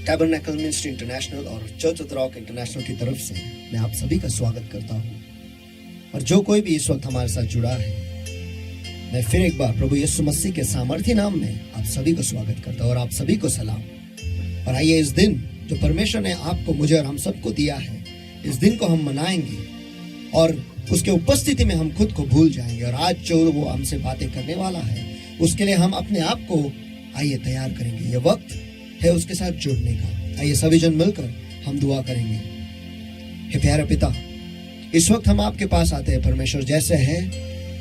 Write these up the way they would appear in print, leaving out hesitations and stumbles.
Tabernacle ministry international और church of the rock international की तरफ से मैं आप सभी का स्वागत करता हूँ। और जो कोई भी इस वक्त हमारे साथ जुड़ा है, मैं फिर एक बार प्रभु यीशु मसीह के सामर्थ्य नाम में आप सभी को स्वागत करता हूँ और आप सभी को सलाम। और आइए इस दिन जो परमेश्वर ने आपको, मुझे और हम सबको दिया है, इस दिन को हम मनाएंगे और उसके उपस्थिति में हम खुद को भूल जाएंगे। और आज जो वो हमसे बातें करने वाला है, उसके लिए हम अपने आप को आइए तैयार करेंगे। ये वक्त है उसके साथ जुड़ने का। आइए सभी जन मिलकर हम दुआ करेंगे। हे प्यारे पिता, इस वक्त हम आपके पास आते हैं परमेश्वर, जैसे है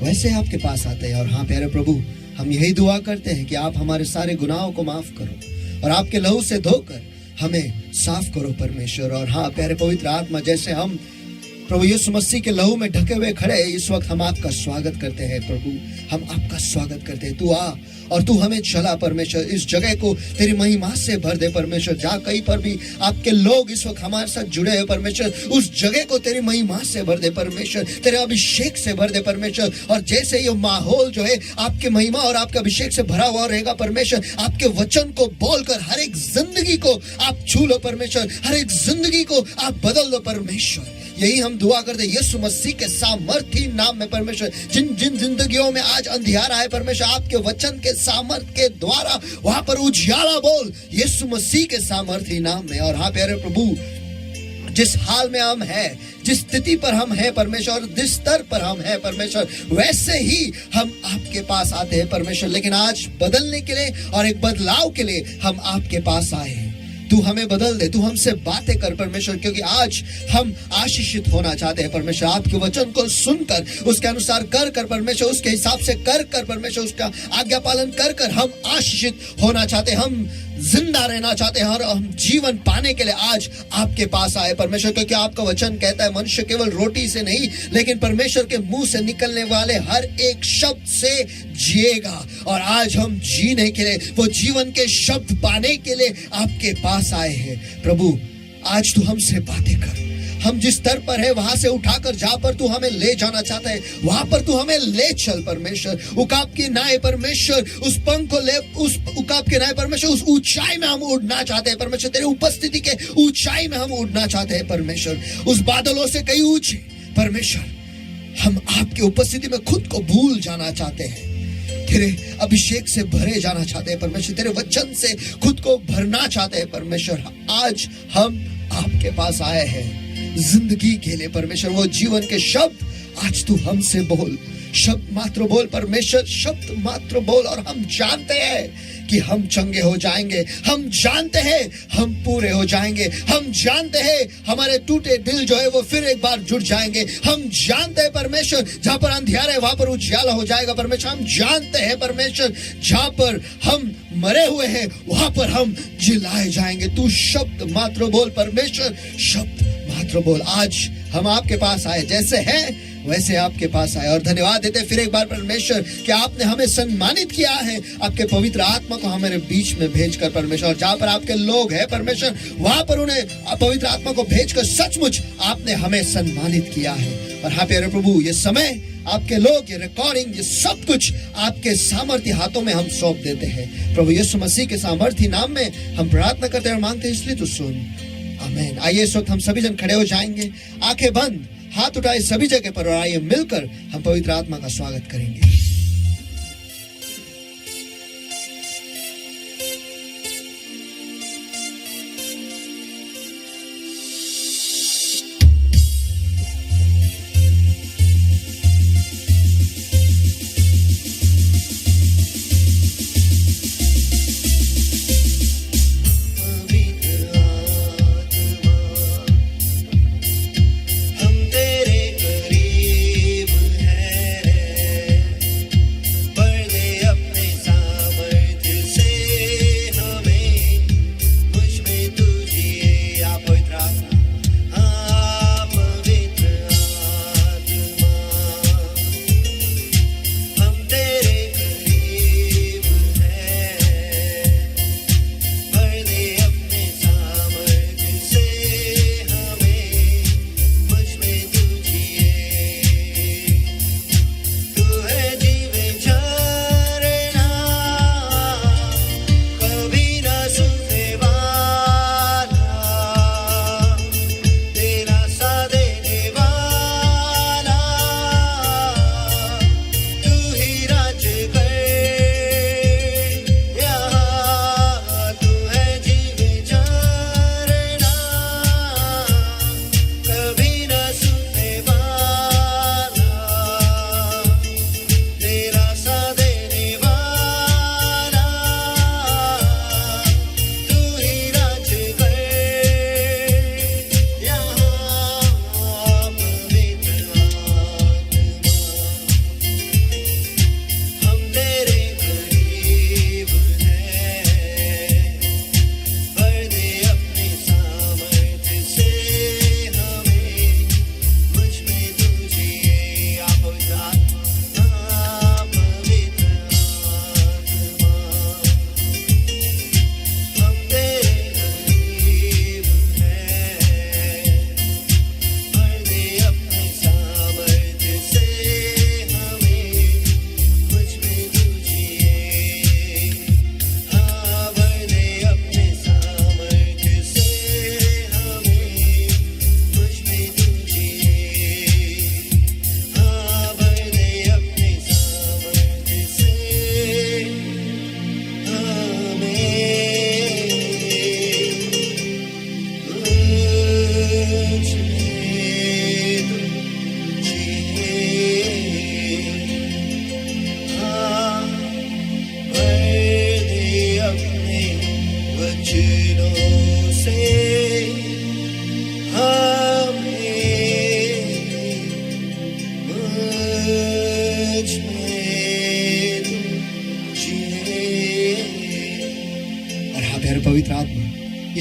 वैसे आपके पास आते हैं। और हाँ प्यारे प्रभु, हम यही दुआ करते हैं कि आप हमारे सारे गुनाहों को माफ करो और आपके लहू से धोकर हमें साफ करो परमेश्वर। और हाँ प्यारे पवित्र आत्मा, जैसे हम प्रभु यीशु मसीह के लहू में ढके हुए खड़े, इस वक्त हम आपका स्वागत करते हैं प्रभु, हम आपका स्वागत करते हैं। तू आ और तू हमें चला परमेश्वर, इस जगह को तेरी महिमा से भर दे परमेश्वर। जहाँ कहीं पर भी आपके लोग इस वक्त हमारे साथ जुड़े हैं परमेश्वर, उस जगह को तेरी महिमा से भर दे परमेश्वर, तेरे अभिषेक से भर दे परमेश्वर। और जैसे ये माहौल जो है आपके महिमा और आपके अभिषेक से भरा हुआ रहेगा परमेश्वर, आपके वचन को बोलकर हर एक जिंदगी को आप छू लो परमेश्वर, हर एक जिंदगी को आप बदल दो परमेश्वर। यही हम दुआ करते यीशु मसीह के सामर्थ्य नाम में परमेश्वर। जिन जिन जिंदगियों में आज अंधियारा है परमेश्वर, आपके वचन के सामर्थ्य के द्वारा वहां पर उजियाला बोल यीशु मसीह के सामर्थ्य नाम में। और हाँ प्यारे प्रभु, जिस हाल में हम हैं, जिस स्थिति पर हम हैं परमेश्वर, जिस स्तर पर हम हैं परमेश्वर, वैसे ही हम आपके पास आते हैं परमेश्वर। लेकिन आज बदलने के लिए और एक बदलाव के लिए हम आपके पास आए हैं। तू हमें बदल दे, तू हमसे बातें कर परमेश्वर, क्योंकि आज हम आशीषित होना चाहते हैं परमेश्वर। आपके वचन को सुनकर उसके अनुसार कर परमेश्वर, उसके हिसाब से कर परमेश्वर, उसका आज्ञा पालन कर हम आशीषित होना चाहते हैं, हम जिंदा रहना चाहते हैं और हम जीवन पाने के लिए आज आपके पास आए परमेश्वर। क्योंकि आपका वचन कहता है मनुष्य केवल रोटी से नहीं, लेकिन परमेश्वर के मुंह से निकलने वाले हर एक शब्द से जिएगा। और आज हम जीने के लिए, वो जीवन के शब्द पाने के लिए आपके पास आए हैं प्रभु। आज तू हमसे बातें कर, हम जिस स्तर पर है वहां से उठाकर जहां पर तू हमें ले जाना चाहता है वहां पर तू हमें ले चल परमेश्वर। उकाब की नाय परमेश्वर, उस पंख को ले, उस उकाब के नाय परमेश्वर, उस ऊंचाई में हम उड़ना चाहते हैं परमेश्वर। तेरी उपस्थिति के ऊंचाई में हम उड़ना चाहते हैं परमेश्वर, उस बादलों से कहीं ऊंचे परमेश्वर। हम आपकी उपस्थिति में खुद को भूल जाना चाहते हैं, तेरे अभिषेक से भरे जाना चाहते हैं परमेश्वर, तेरे वचन से खुद को भरना चाहते हैं परमेश्वर। आज हम आपके पास आए हैं जिंदगी के लिए परमेश्वर। वो जीवन के शब्द आज तू हमसे बोल, शब्द मात्र बोल परमेश्वर, शब्द मात्र बोल। और हम जानते हैं कि हम चंगे हो जाएंगे, हम जानते हैं हम पूरे हो जाएंगे, हम जानते हैं हमारे टूटे दिल जो है वो फिर एक बार जुड़ जाएंगे। हम जानते हैं परमेश्वर, जहां पर अंधियारा है वहां पर उजियाला हो जाएगा परमेश्वर। हम जानते हैं परमेश्वर, जहां पर हम मरे हुए हैं वहां पर हम जिलाए जाएंगे। तू शब्द मात्र बोल परमेश्वर, शब्द मात्र बोल। आज हम आपके पास आए, जैसे हैं वैसे आपके पास आए। और धन्यवाद देते फिर एक बार परमेश्वर कि आपने हमें सम्मानित किया है आपके पवित्र आत्मा को हमारे बीच में भेजकर परमेश्वर। और जहां पर आपके लोग हैं परमेश्वर, वहां पर उन्हें पवित्र आत्मा को भेजकर सचमुच आपने हमें सम्मानित किया है। और हाँ प्यारे प्रभु, ये समय, आपके लोग, ये रिकॉर्डिंग, ये सब कुछ आपके सामर्थ्य हाथों में हम सौंप देते हैं प्रभु यीशु मसीह के सामर्थ्य नाम में हम प्रार्थना करते हैं और मांगते हैं, इसलिए तो सुन, आमीन। आइए इस वक्त हम सभी जन खड़े हो जाएंगे, आंखें बंद, हाथ उठाए सभी जगह पर, और आइए मिलकर हम पवित्र आत्मा का स्वागत करेंगे।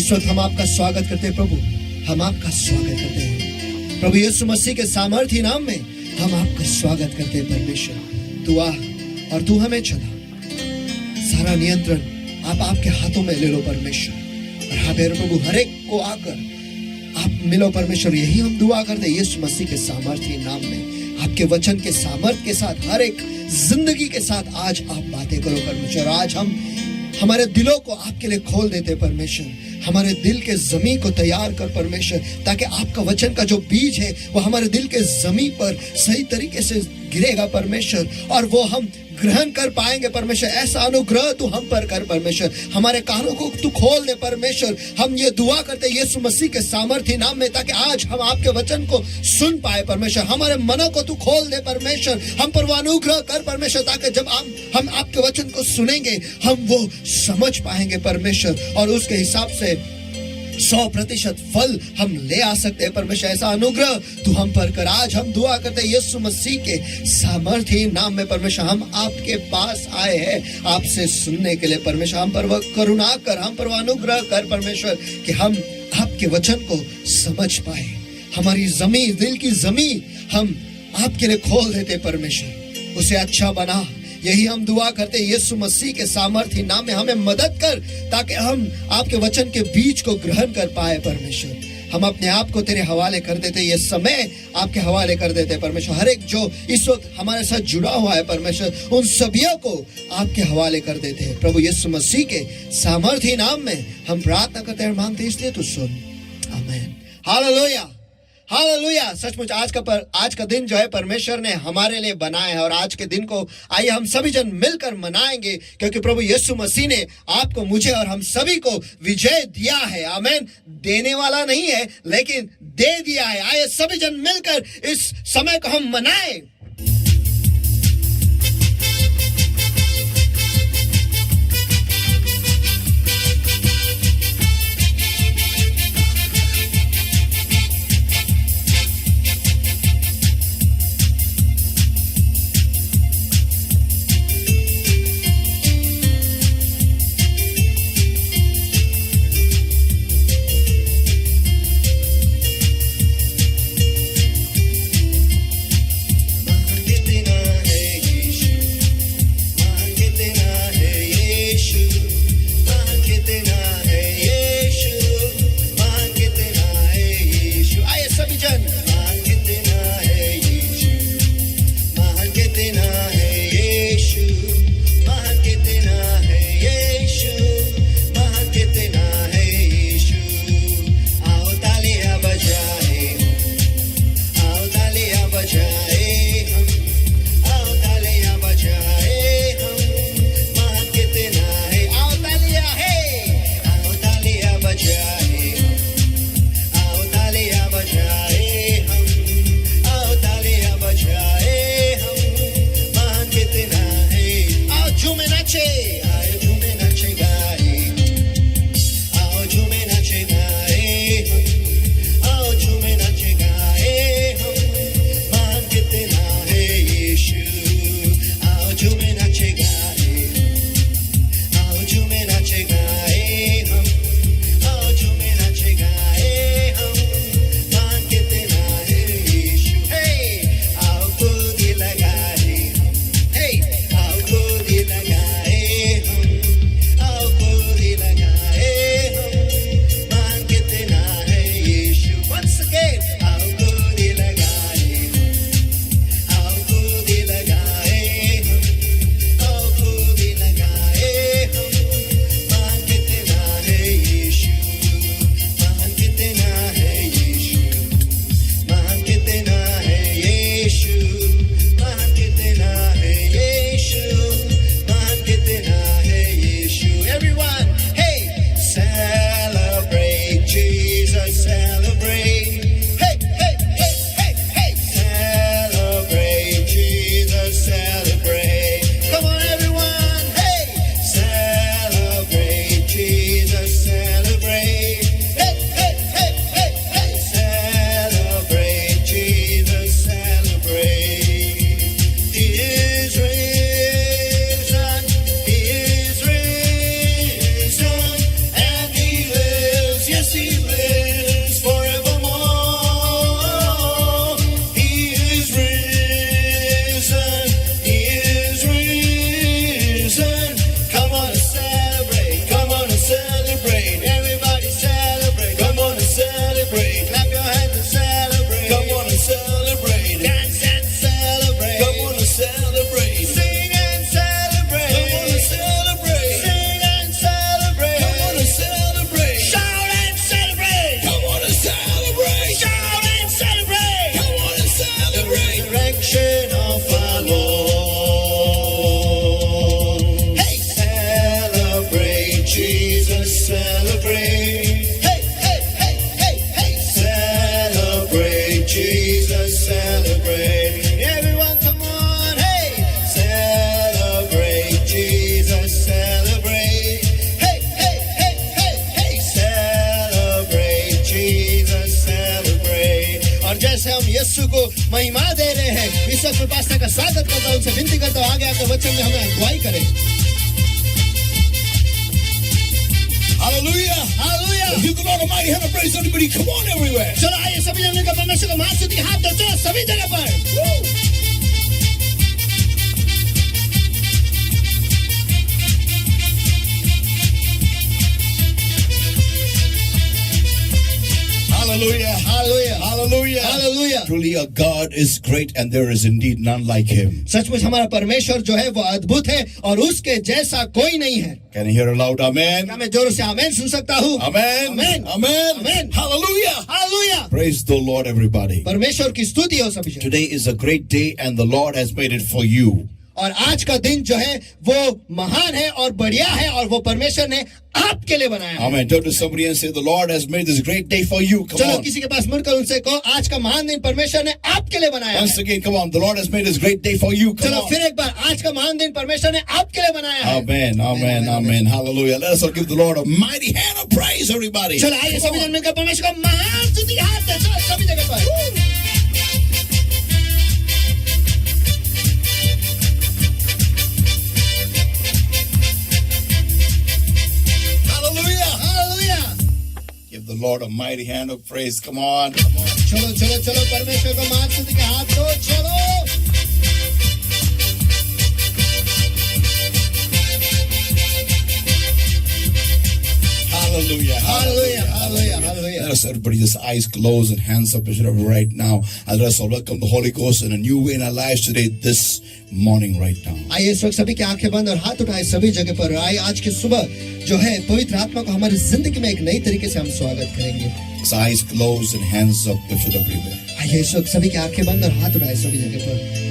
इस वक्त हम आपका स्वागत करते हैं प्रभु, हम आपका स्वागत करते हैं प्रभु यीशु मसीह के सामर्थी नाम में हम आपका स्वागत करते हैं परमेश्वर। तू आ और तू हमें चला, सारा नियंत्रण आप आपके हाथों में ले लो परमेश्वर। और हाँ प्रभु, हर एक को आकर आप मिलो परमेश्वर, यही हम दुआ करते हैं यीशु मसीह के सामर्थी नाम में। आपके वचन के सामर्थ के साथ, हर एक जिंदगी के साथ आज आप बातें करो परमेश्वर। आज हम हमारे दिलों को आपके लिए खोल देते परमेश्वर, हमारे दिल के जमीन को तैयार कर परमेश्वर, ताकि आपका वचन का जो बीज है वो हमारे दिल के जमीन पर सही तरीके से गिरेगा परमेश्वर, और वो हम ग्रहण कर पाएंगे परमेश्वर। ऐसा अनुग्रह तू हम पर कर परमेश्वर, हमारे कानों को तू खोल दे परमेश्वर। हम ये दुआ करते हैं यीशु मसीह के सामर्थी नाम में, ताकि आज हम आपके वचन को सुन पाए परमेश्वर। हमारे मनों को तू खोल दे परमेश्वर, हम पर वो अनुग्रह कर परमेश्वर, ताकि जब हम आपके वचन को सुनेंगे हम वो समझ पाएंगे परमेश्वर, और उसके हिसाब से 100% फल हम ले आ सकते हैं परमेश्वर। ऐसा अनुग्रह तू हम पर कर। आज हम दुआ करते हैं यीशु मसीह के सामर्थी नाम में परमेश्वर। हम आपके पास आए हैं आपसे सुनने के लिए परमेश्वर। हम पर वह करुणा कर, हम पर वह अनुग्रह कर परमेश्वर, कि हम आपके वचन को समझ पाए। हमारी जमीन, दिल की जमीन हम आपके लिए खोल देते परमेश्वर, उसे अच्छा बना। यही हम दुआ करते हैं यीशु मसीह के सामर्थी नाम में। हमें मदद कर ताकि हम आपके वचन के बीज को ग्रहण कर पाए परमेश्वर। हम अपने आप को तेरे हवाले कर देते, ये समय आपके हवाले कर देते परमेश्वर। हर एक जो इस वक्त हमारे साथ जुड़ा हुआ है परमेश्वर, उन सभियों को आपके हवाले कर देते हैं प्रभु यीशु मसीह के सामर्थी नाम में हम प्रार्थना करते हैं, मांगते हैं, इसलिए तू सुन। आमीन, हालेलुया, हालेलुया। सचमुच आज का दिन जो है परमेश्वर ने हमारे लिए बनाया है, और आज के दिन को आइए हम सभी जन मिलकर मनाएंगे, क्योंकि प्रभु यीशु मसीह ने आपको, मुझे और हम सभी को विजय दिया है। आमीन, देने वाला नहीं है लेकिन दे दिया है। आइए सभी जन मिलकर इस समय को हम मनाएं। Jesus, celebrate. Everyone, come on, hey! Celebrate Jesus, celebrate. Hey, hey, hey, hey, hey! Celebrate Jesus, celebrate. और जैसे हम यीशु को महिमा दे रहे हैं, इस वक्त मैं पास्टर का स्वागत करता हूं, उनसे विनती करता हूं, आगे आकर वचन में हमें अगुवाई करें. Hallelujah. Hallelujah. If you the Lord Almighty have a praise everybody, come on everywhere. चलो आइए सभी जन का परमेश्वर को महास्तुति हाथ दो, चलो सभी जगह पर. Hallelujah. Hallelujah. Hallelujah. Hallelujah. Truly our God is great and there is indeed none like him. सचमुच हमारा परमेश्वर जो है वो अद्भुत है और उसके जैसा कोई नहीं है. Can you hear a loud amen? क्या मैं जोर से आमेन सुन सकता हूँ? Amen. Amen. Amen. Amen. Hallelujah. Hallelujah. Praise the Lord everybody. परमेश्वर की स्तुति हो सभी जन. Today is a great day and the Lord has made it for you. और आज का दिन जो है वो महान है और बढ़िया है और वो परमेश्वर ने आपके लिए बनाया है. Amen. Turn to somebody and say the Lord has made this great day for you. Come चलो on. किसी के पास मुड़कर उनसे कहो आज का महान दिन परमेश्वर ने आपके लिए बनाया Once है. again, come on. The Lord has made this great day for you. Come चलो on. फिर एक बार आज का महान दिन परमेश्वर ने आपके लिए बनाया है. Amen. Amen. Amen. Hallelujah. Let us all give the Lord a mighty hand of praise, everybody. चलो आइए सभी जन मिलकर परमेश्वर को महान स्तुति हाथ दें, चलो सभी जगह पर. Hallelujah. Hallelujah. Give the Lord a mighty hand of praise. Come on. Come on. चलो चलो चलो परमेश्वर को महान स्तुति के हाथ दो, चलो. Hallelujah. Hallelujah. Hallelujah. Hallelujah. Let us everybody just eyes closed and hands up right now. And let us all welcome the Holy Ghost in a new way in our lives today, this morning, right now. आइए इस वक्त सभी की आंखें बंद और हाथ उठाए सभी जगह पर. आइए आज की सुबह जो है पवित्र आत्मा को हमारी जिंदगी में एक नई तरीके से हम स्वागत करेंगे. His eyes closed and hands up lifted everywhere. आइए इस वक्त सभी की आंखें बंद और हाथ उठाए सभी जगह पर.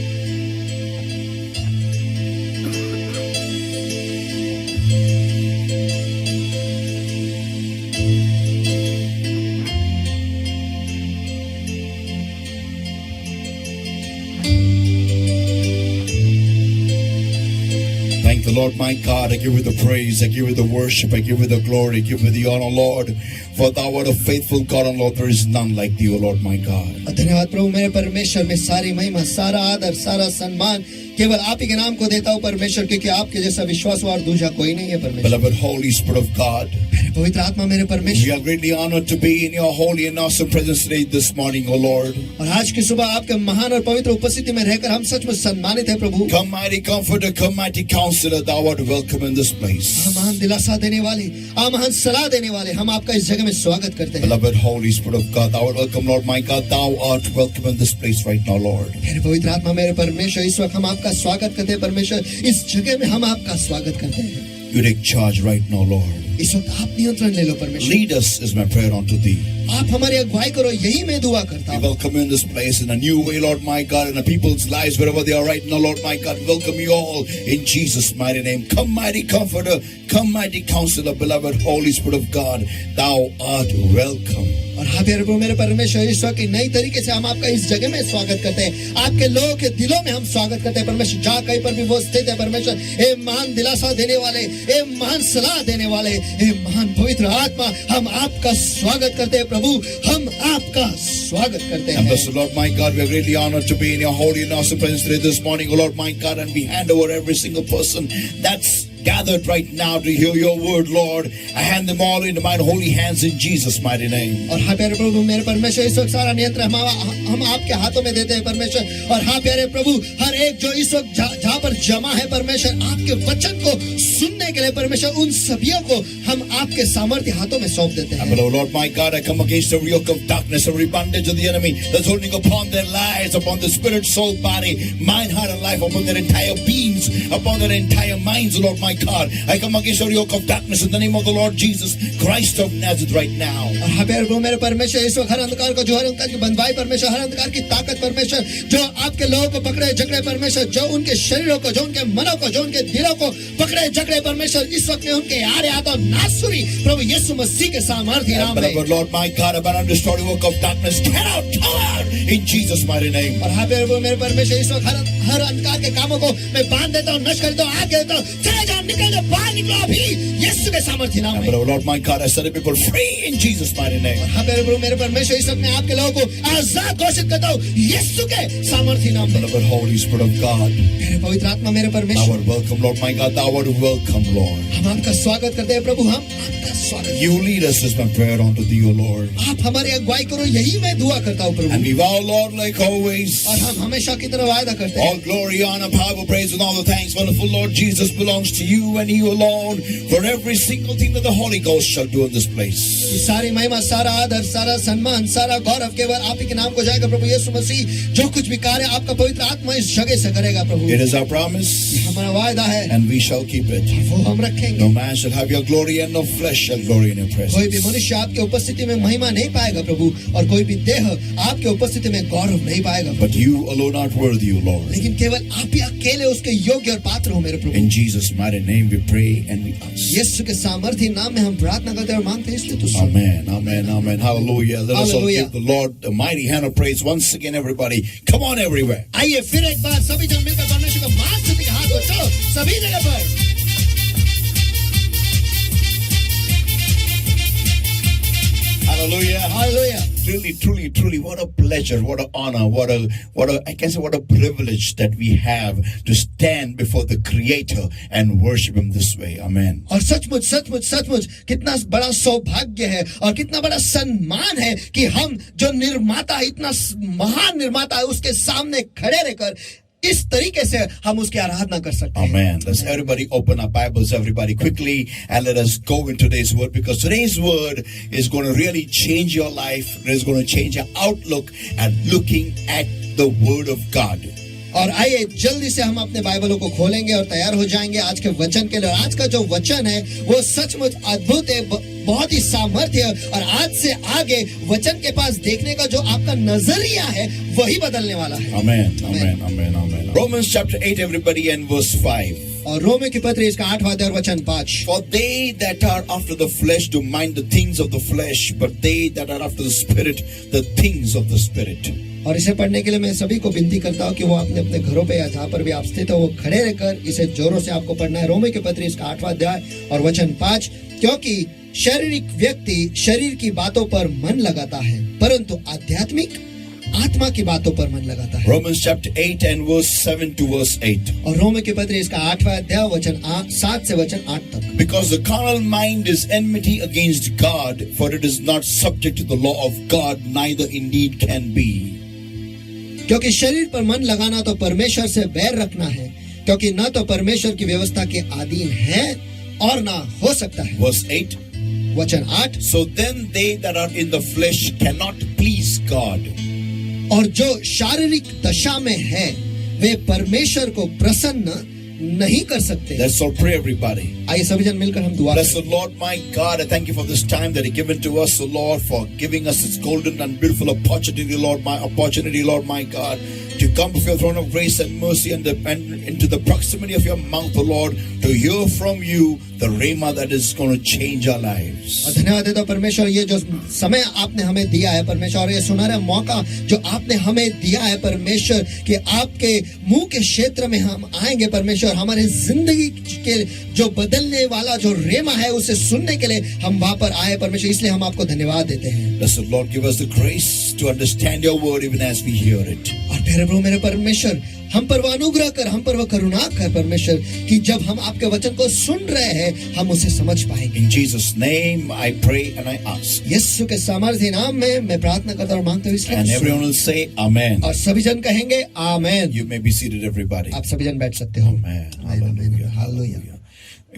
Thank the Lord my God. I give you the praise. I give you the worship. I give you the glory. I give you the honor, Lord. For thou art a faithful God, and Lord, there is none like thee, O Lord my God. धन्यवाद प्रभु मेरे परमेश्वर. में सारी महिमा, सारा आदर, सारा सम्मान केवल आप ही के नाम को देता हूँ परमेश्वर, क्योंकि आपके जैसा विश्वास और दूसरा कोई नहीं है परमेश्वर. Beloved Holy Spirit of God, मेरे पवित्र आत्मा मेरे we परमेश्वर, are greatly honored to be in your holy and awesome presence today, this morning, O Lord. और आज की सुबह आपके महान और पवित्र उपस्थिति में रहकर हम सचमुच सम्मानित है प्रभु. Come, mighty comforter, come, mighty counselor, thou art welcome in this place. महान दिलासा देने वाले, महान सलाह देने वाले, हम आपका इस जगह में स्वागत करते हैं. Beloved Holy Spirit of God, thou art welcome, Lord my God, thou art welcome in this place right now, Lord. मेरे पवित्र आत्मा मेरे परमेश्वर, इस वक्त हम आपका स्वागत करते हैं परमेश्वर. इस जगह में हम आपका स्वागत करते हैं. You take charge right now, Lord. इस वक्त आप नियंत्रण ले लो परमेश्वर. Lead us is my prayer unto thee. आप हमारी अगुवाई करो, यही मैं दुआ करता We हूँ. welcome you in this place in a new way, Lord my God, in the people's lives, wherever they are right now, Lord my God. Welcome you all in Jesus' mighty name. Come, mighty comforter, come, mighty counselor, beloved Holy Spirit of God, thou art welcome. और हाँ प्यारे प्रभु मेरे परमेश्वर, इस वक्त नई तरीके से हम आपका इस जगह में स्वागत करते हैं. आपके लोगों के दिलों में हम स्वागत करते हैं परमेश्वर. जहाँ कहीं पर भी वो स्थित है परमेश्वर, ए महान दिलासा देने वाले, ए महान सलाह देने वाले, ए महान पवित्र आत्मा, हम आपका स्वागत करते हैं प्रभु. हम आपका स्वागत करते And हैं. blessed Lord my God, we are greatly honored to be in your holy and awesome presence today, this morning, O Lord my God, and we hand over every single person that's gathered right now to hear your word, Lord. I hand them all into my holy hands in Jesus' mighty name. और हाँ प्यारे प्रभु मेरे परमेश्वर, इस वक्त सारा नियंत्रण हम आपके हाथों में देते हैं परमेश्वर. और हाँ प्यारे प्रभु, हर एक जो इस वक्त जहाँ पर जमा है परमेश्वर, आपके वचन को सुनने के लिए परमेश्वर, उन सभियों को हम आपके सामर्थ्य हाथों में सौंप देते And हैं. beloved Lord my God, I come against every yoke of darkness, every bondage of the enemy that's holding upon their lives, upon the spirit, soul, body, mind, heart, and life, upon their entire beings, upon their entire minds, Lord my God. I come against every yoke of darkness in the name of the Lord Jesus Christ of Nazareth right now. और हाँ प्यारे प्रभु मेरे परमेश्वर, इस वक्त हर अंधकार को, जो हर अंधकार की बंधवाई परमेश्वर, हर अंधकार की ताकत परमेश्वर, जो आपके लोगों को पकड़े जकड़े परमेश्वर, जो उनके शरीर शरीरों को, जो उनके मनों को, जो उनके दिलों को पकड़े जकड़े परमेश्वर इस वक्त में उनके यार या तो नासुरी प्रभु यीशु मसीह के सामर्थ्य नाम में। But Lord my God, abandon the story work of darkness. Get out, come out in Jesus' mighty name. और हाँ प्रभु मेरे परमेश्वर इस वक्त हर अंधकार के कामों को मैं बांध देता हूँ, नष्ट कर देता हूँ, आग देता हूँ, चले जाओ, निकल जाओ, बाहर निकलो अभी यीशु के सामर्थ्य नाम में। But Lord my God, I set the people free in Jesus' mighty name. हाँ प्रभु मेरे परमेश्वर इस वक्त मैं आपके लोगों को आजाद घोषित करता हूँ यीशु के सामर्थ्य नाम में। But Holy Spirit of God, मेरे पवित्र आत्मा मेरे thou परमेश्वर, art welcome, Lord my God, thou art welcome, Lord. हम आपका स्वागत करते हैं प्रभु, हम आपका स्वागत। You lead us is my prayer unto thee, O Lord. आप हमारी अगुवाई करो, यही मैं दुआ करता हूँ प्रभु। And we vow, Lord, like always, और हम हमेशा की तरह वायदा करते हैं all glory, honor, power, praise, and all the thanks, wonderful Lord Jesus, belongs to you and you alone for every single thing that the Holy Ghost shall do in this place. कि सारी महिमा, सारा आदर, सारा सम्मान, सारा गौरव केवल आप ही के नाम को जाएगा प्रभु यीशु मसीह। जो कुछ भी कार्य आपका पवित्र आत्मा इस जगह से करेगा प्रभु, It is our promise, हमारा वायदा है, and we shall keep it. वो हम रखेंगे। No man shall have your glory, and no flesh shall glory in your कोई भी presence. मनुष्य आपके उपस्थिति में महिमा नहीं पाएगा प्रभु, और कोई भी देह आपके उपस्थिति में गौरव नहीं पाएगा प्रभु। But you alone art worthy, O Lord. लेकिन केवल आप ही अकेले उसके योग्य और पात्र हो मेरे प्रभु। In Jesus' mighty name we pray and we ask. यीशु के सामर्थ्य नाम में हम प्रार्थना करते हैं और मांगते हैं, इसलिए तो सुन। Amen, amen, amen. Hallelujah. Let us all Hallelujah. give the Lord a mighty hand of praise once again, everybody. Come on, everywhere. आइए फिर एक बार सभी जन मिलकर परमेश्वर को महान स्तुति के हाथ को चलो सभी जगह पर। Hallelujah. Hallelujah. Truly, what a pleasure, what an honor, what a privilege that we have to stand before the Creator and worship Him this way. Amen. और सचमुच कितना बड़ा सौभाग्य है और कितना बड़ा सम्मान है कि हम जो निर्माता, इतना महान निर्माता है, उसके सामने खड़े रहकर इस तरीके से हम उसकी आराधना कर सकते हैं। Amen. Let's everybody open our Bibles, everybody quickly, and let us go into today's word, because today's word is going to really change your life. It is going to change your outlook and looking at the word of God. और आइए जल्दी से हम अपने बाइबलों को खोलेंगे और तैयार हो जाएंगे आज के वचन के लिए। और आज का जो वचन है वो सचमुच अद्भुत है, बहुत ही सामर्थ्य है, और आज से आगे वचन के पास देखने का जो आपका नजरिया है वही बदलने वाला है। Amen. Romans chapter 8, everybody, and verse 5. और रोमियो की पत्री इसका 8वां अध्याय और वचन 5। For they that are after the flesh do mind the things of the flesh, but they that are after the spirit, the things of the spirit. और इसे पढ़ने के लिए मैं सभी को विनती करता हूँ कि वो अपने अपने घरों पे या जहाँ पर भी आप स्थित हो वो खड़े रहकर इसे जोरों से आपको पढ़ना है। रोमियो की पत्री इसका 8वां अध्याय और वचन 5। क्योंकि शारीरिक व्यक्ति शरीर की बातों पर मन लगाता है, परंतु आध्यात्मिक आत्मा की बातों पर मन लगाता है। Romans chapter 8 and verse 7 to verse 8. और रोमियो की पत्री इसका 8वां अध्याय वचन 7 से वचन 8 तक। Because the carnal mind is enmity against God, for it is not subject to the law of God, neither indeed can be. क्योंकि शरीर पर मन लगाना तो परमेश्वर से बैर रखना है, क्योंकि न तो परमेश्वर की व्यवस्था के अधीन है और ना हो सकता है। Verse 8. वचन 8। So then they that are in the flesh cannot please God. और जो शारीरिक दशा में है वे परमेश्वर को प्रसन्न नहीं कर सकते। Let's all pray, everybody. आइए सभी जन मिलकर हम दुआ Bless करें। the Lord, my God. I thank you for this time that He given to us, O Lord, for giving us this golden and beautiful opportunity, Lord, my God, to come before your throne of grace and mercy and into the proximity of your mouth, O Lord, to hear from you the rhema that is going to change our lives. और धन्यवाद देता हूं परमेश्वर, ये जो समय आपने हमें दिया है परमेश्वर, और ये सुनहरा मौका जो आपने हमें दिया है परमेश्वर, कि आपके मुंह के क्षेत्र में हम आएंगे परमेश्वर, हमारे जिंदगी के जो बदलने वाला जो रेमा है उसे सुनने के लिए हम वहां पर आए परमेश्वर, इसलिए हम आपको धन्यवाद देते हैं। Blessed Lord, give us the grace to understand your word even as we hear it. और प्यारे प्रभु मेरे परमेश्वर, हम पर वो अनुग्रह कर, हम पर वो करुणा कर परमेश्वर, कि जब हम आपके वचन को सुन रहे हैं हम उसे समझ पाएंगे। In Jesus' name I pray and I ask. यीशु के सामर्थ्य नाम में मैं प्रार्थना करता और मांगता हूँ, इसलिए And everyone will say Amen. और सभी जन कहेंगे आमेन। You may be seated, everybody. आप सभी जन बैठ सकते हो। Amen. Hallelujah. Hallelujah.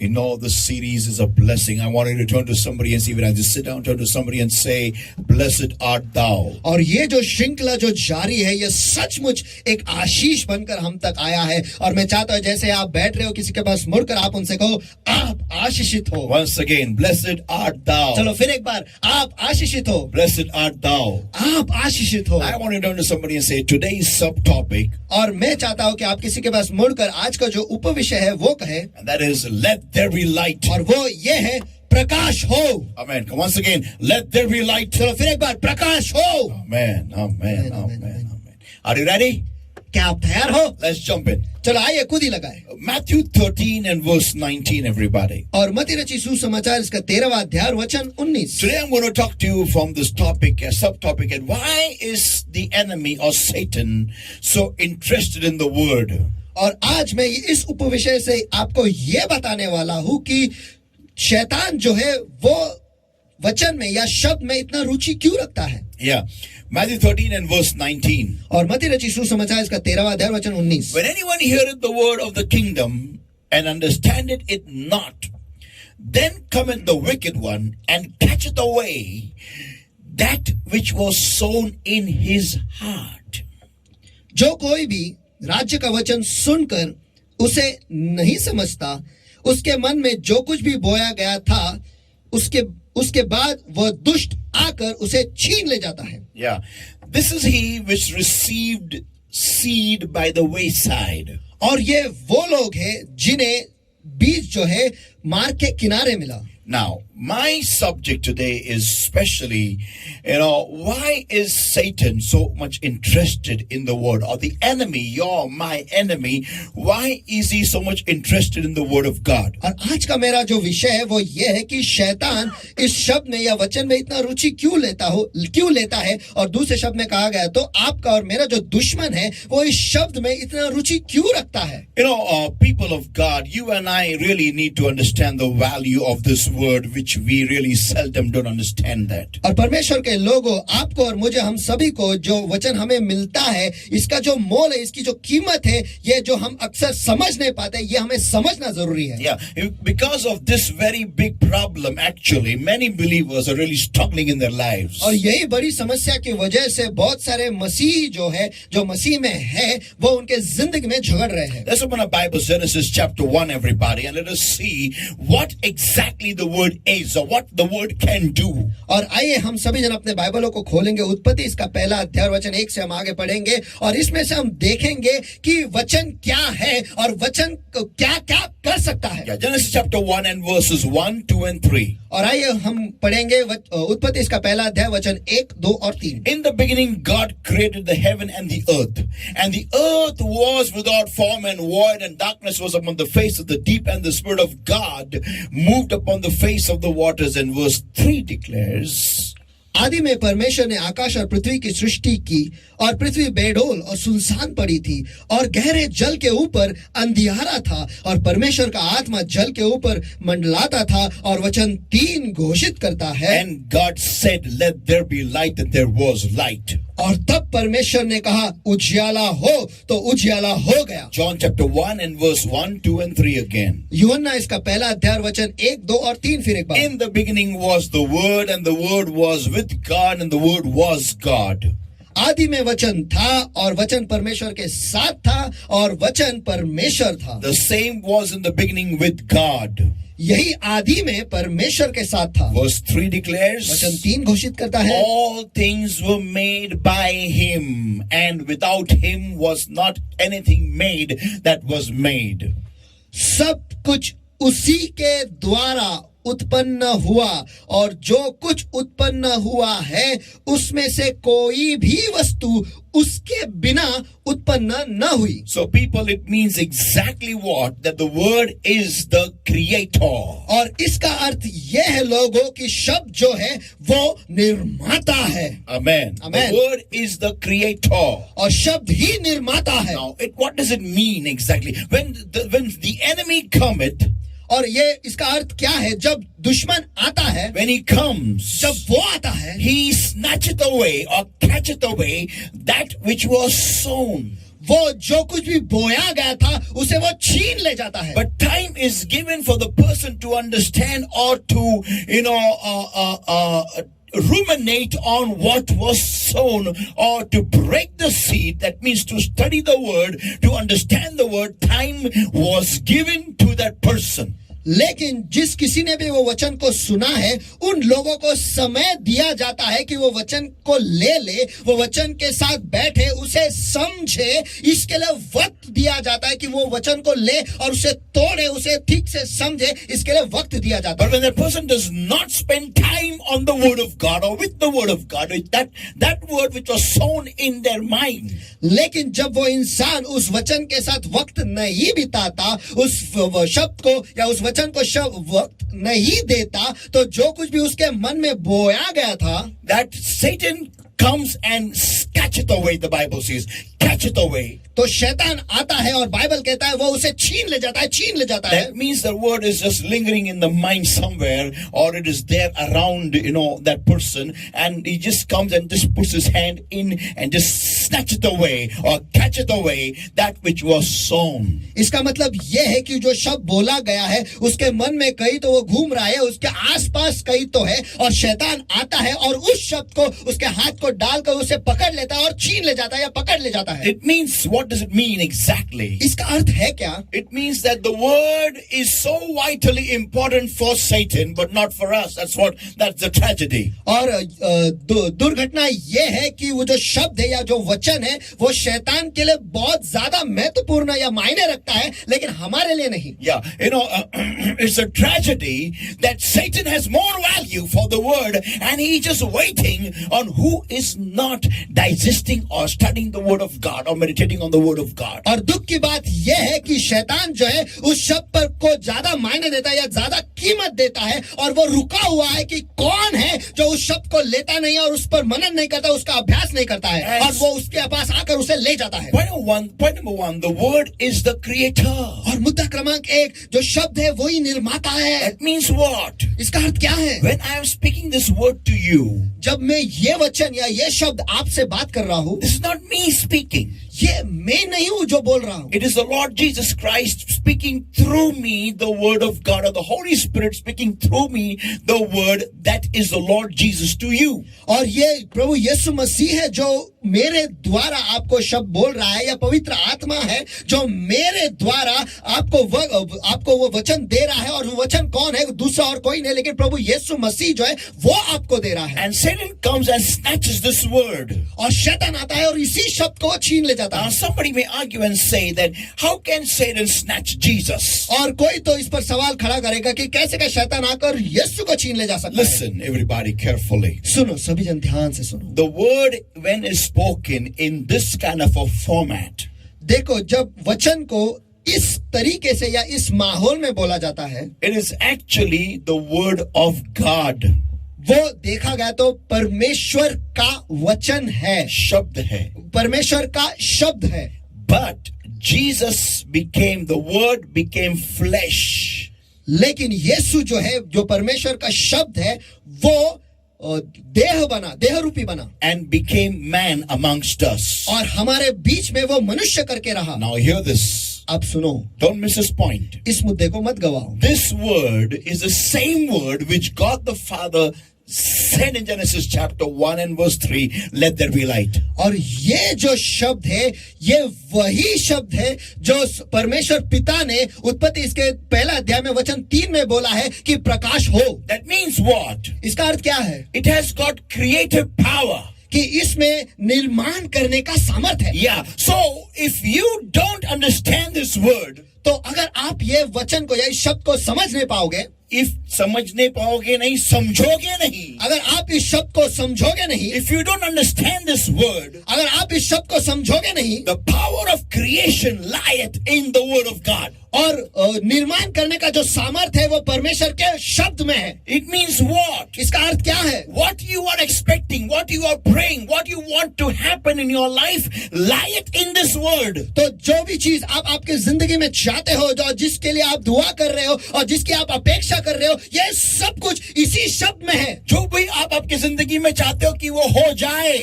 You know, the series is a blessing. I want you to turn to somebody and see when I just sit down, turn to somebody and say, "Blessed art thou." और ये जो श्रृंखला जो जारी है ये सचमुच एक आशीष बनकर हम तक आया है और मैं चाहता हूं जैसे आप बैठ रहे हो किसी के पास मुड़कर आप उनसे कहो आप आशीषित हो. Once again, blessed art thou. चलो फिर एक बार आप आशीषित हो. Blessed art thou. आप आशीषित हो. I want you to turn to somebody and say, today's subtopic, और मैं चाहता हूं कि आप किसी के पास मुड़कर आज का जो उपविषय है वो कहे and that is, let there be light. और वो ये है प्रकाश हो. Amen. Come once again, let there be light. चलो फिर एक बार प्रकाश हो. Amen. Amen. Amen. Amen. Are you ready? क्या आप तैयार हो? Let's jump in. चलो आइए खुद ही लगाए. Matthew 13 and verse 19, everybody. और मत्ती रची सुसमाचार इसका 13वां अध्याय वचन 19. Today I'm going to talk to you from this topic, a subtopic, and why is the enemy or Satan so interested in the word? और आज मैं इस उपविषय से आपको ये बताने वाला हूं कि शैतान जो है वो वचन में या शब्द में इतना रुचि क्यों रखता है. Yeah. Matthew 13 and verse 19. और मत्ती रची सुसमाचार इसका 13वां अध्याय वचन 19. When anyone heareth the word of the kingdom and understandeth it not, then cometh the wicked one and catcheth away that which was sown in his heart. जो कोई भी राज्य का वचन सुनकर उसे नहीं समझता उसके मन में जो कुछ भी बोया गया था उसके बाद वह दुष्ट आकर उसे छीन ले जाता है. Yeah. This is he which received seed by the wayside. और ये वो लोग हैं जिन्हें बीज जो है मार्ग के किनारे मिला. Now, my subject today is especially, why is Satan so much interested in the word? Or the enemy, my enemy, why is he so much interested in the word of God? और आज का मेरा जो विषय है वो ये है कि शैतान इस शब्द में या वचन में इतना रुचि क्यों लेता है और दूसरे शब्द में कहा गया तो आपका और मेरा जो दुश्मन है वो इस शब्द में इतना रुचि क्यों रखता है. People of God, you and I really need to understand the value of this word, which we really seldom don't understand that. और परमेश्वर के लोगों आपको और मुझे हम सभी को जो वचन हमें मिलता है इसका जो मोल है इसकी जो कीमत है ये जो हम अक्सर समझ नहीं पाते ये हमें समझना जरूरी है. Yeah, because of this very big problem, actually, many believers are really struggling in their lives. और यही बड़ी समस्या की वजह से बहुत सारे मसीह जो मसीह में है वो उनके जिंदगी में झगड़ रहे हैं. Let's open our Bible, Genesis chapter 1, everybody, and let us see what exactly the word is or what the word can do. और आइए हम सभी जन अपने बाइबलों को खोलेंगे. उत्पत्ति इसका पहला अध्याय वचन 1 से हम आगे पढ़ेंगे और इसमें से हम देखेंगे कि वचन क्या है और वचन क्या क्या कर सकता है. Yeah, Genesis chapter 1 and verses 1, 2 and 3. और आइए हम पढ़ेंगे उत्पत्ति इसका पहला अध्याय वचन 1, 2 और 3. In the beginning God created the heaven and the earth was without form and void, and darkness was upon the face of the deep, and the Spirit of God moved upon the face of the waters. And verse 3 declares, आदि में परमेश्वर ने आकाश और पृथ्वी की सृष्टि की और पृथ्वी बेडोल और सुनसान पड़ी थी और गहरे जल के ऊपर अंधियारा था और परमेश्वर का आत्मा जल के ऊपर मंडलाता था. और वचन 3 घोषित करता है, and God said, let there be light, and there was light. और तब परमेश्वर ने कहा उजियाला हो तो उजियाला हो गया. John chapter 1 and verse 1, 2 and 3 again. यूहन्ना इसका पहला अध्याय वचन 1, 2 और 3 फिर एक बार. In the beginning was the Word, and the Word was with God, and the Word was God. आदि में वचन था और वचन परमेश्वर के साथ था और वचन परमेश्वर था. The same was in the beginning with God. यही आदि में परमेश्वर के साथ था. Verse 3 declares, वचन 3 घोषित करता है, all things were made by him, and without him was not anything made that was made. सब कुछ उसी के द्वारा उत्पन्न हुआ और जो कुछ उत्पन्न हुआ है उसमें से कोई भी वस्तु उसके बिना उत्पन्न न हुई. So people, it means exactly what? That the word is the creator. और इसका अर्थ यह है लोगों कि शब्द जो है वो निर्माता है. Amen. Amen. The word is the creator. और शब्द ही निर्माता है. Now, what does it mean exactly? When the enemy cometh, और ये इसका अर्थ क्या है जब दुश्मन आता है, when he comes, जब वो आता है, he snatcheth away or catcheth away that which was sown. वो जो कुछ भी बोया गया था उसे वो छीन ले जाता है। But time is given for the person to understand or to, ruminate on what was sown or to break the seed. That means to study the word, to understand the word. Time was given to that person. लेकिन जिस किसी ने भी वो वचन को सुना है, उन लोगों को समय दिया जाता है कि वो वचन को ले, वो वचन के साथ बैठे, उसे समझे। इसके लिए वक्त दिया जाता है कि वो वचन को ले और उसे तोड़े, उसे ठीक से समझे। इसके लिए वक्त दिया जाता है। But when that person does not spend time on the word of God or with the word of God, with that word which was sown in their mind, लेकिन जब वो इंसान उस वचन के साथ वक्त नहीं बिताता, उस शब्द को या उस वचन को वक्त नहीं देता, तो जो कुछ भी उसके मन में बोया गया था, that Satan comes and catch it away. The Bible says, catch it away. तो शैतान आता है और बाइबल कहता है वो उसे छीन ले जाता है। That means the word is just lingering in the mind somewhere, or it is there around, that person, and he just comes and just puts his hand in and just snatch it away or catch it away, that which was sown. इसका मतलब यह है कि जो शब्द बोला गया है उसके मन में कहीं तो वो घूम रहा है, उसके आसपास कहीं तो है, और शैतान आता है और उस शब्द को उसके हाथ को डालकर उसे पकड़ लेता है और छीन ले जाता है या पकड़ ले जाता है। It means, what does it mean exactly? इसका अर्थ है क्या? It means that the word is so vitally important for Satan, but not for us. That's the tragedy. और दुर्घटना यह है कि वो जो शब्द है या जो वचन है वो शैतान के लिए बहुत ज्यादा महत्वपूर्ण या मायने रखता है, लेकिन हमारे लिए नहीं। Yeah, it's a tragedy that Satan has more value for the word, and he's just waiting on who is not digesting or studying the word of God or meditating on the word of God. और दुख की बात यह है कि शैतान जो है उस शब्द पर को ज्यादा मायने देता है या ज्यादा कीमत देता है, और वो रुका हुआ है कि कौन है जो उस शब्द को लेता नहीं और उस पर मनन नहीं करता, उसका अभ्यास नहीं करता है, और वो उसके पास आकर उसे ले जाता है। Point number one, the word is the creator. और मुद्दा क्रमांक 1, जो शब्द है वही निर्माता है। That means what? इसका अर्थ क्या है? When I am speaking this word to you, जब मैं ये वचन या ये शब्द आपसे बात कर रहा हूँ, this is not me speaking. ये मैं नहीं हूँ जो बोल रहा हूँ। It is the Lord Jesus Christ speaking through me the word of God, or the Holy Spirit speaking through me the word that is the Lord Jesus to you. और ये प्रभु यीशु मसीह है जो मेरे द्वारा आपको शब्द बोल रहा है, या पवित्र आत्मा है जो मेरे द्वारा आपको वो वचन दे रहा है। और वो वचन कौन है? दूसरा और कोई नहीं, लेकिन प्रभु यीशु मसीह जो है वो आपको दे रहा है। And Satan comes and snatches this word. और शैतान आता है और इसी शब्द को छीन ले जाता Now है। somebody may argue and say that how can Satan snatch Jesus? और कोई तो इस पर सवाल खड़ा करेगा कि कैसे का शैतान आकर यीशु को छीन ले जा सकता है। Listen, everybody, carefully. सुनो, सभी जन ध्यान से सुनो। The word, when is spoken in this kind of a format, देखो, जब वचन को इस तरीके से या इस माहौल में बोला जाता है, it is actually the word of God. वो देखा गया तो परमेश्वर का वचन है, शब्द है, परमेश्वर का शब्द है। But Jesus became, the word became flesh. लेकिन यीशु जो है, जो परमेश्वर का शब्द है, वो देह रूपी बना, and became man amongst us. और हमारे बीच में वो मनुष्य करके रहा। Now hear this. अब सुनो, Don't miss this point. इस मुद्दे को मत गवाओ। This word is the same word which God the Father said in Genesis chapter 1 and verse 3, let there be light. और ये जो शब्द है, ये वही शब्द है जो परमेश्वर पिता ने उत्पत्ति इसके पहला अध्याय में वचन 3 में बोला है कि प्रकाश हो। That means what? इसका अर्थ क्या है? It has got creative power. कि इसमें निर्माण करने का सामर्थ है। Yeah. So if you don't understand this word, तो अगर आप ये वचन को या इस शब्द को समझ नहीं पाओगे, if समझने पाओगे नहीं, समझोगे नहीं, अगर आप इस शब्द को समझोगे नहीं, if you don't understand this word, अगर आप इस शब्द को समझोगे नहीं, the power of creation lieth in the word of God. और निर्माण करने का जो सामर्थ्य है वो परमेश्वर के शब्द में है। It means what? इसका अर्थ क्या है? What you are expecting, what you are praying, what you want to happen in your life, lieth in this word. तो जो भी चीज आप आपके जिंदगी में चाहते हो, जो जिसके लिए आप दुआ कर रहे हो और जिसकी आप अपेक्षा कर रहे हो, ये सब कुछ इसी शब्द में है। जो भी आप आपकी जिंदगी में चाहते हो कि वो हो जाए,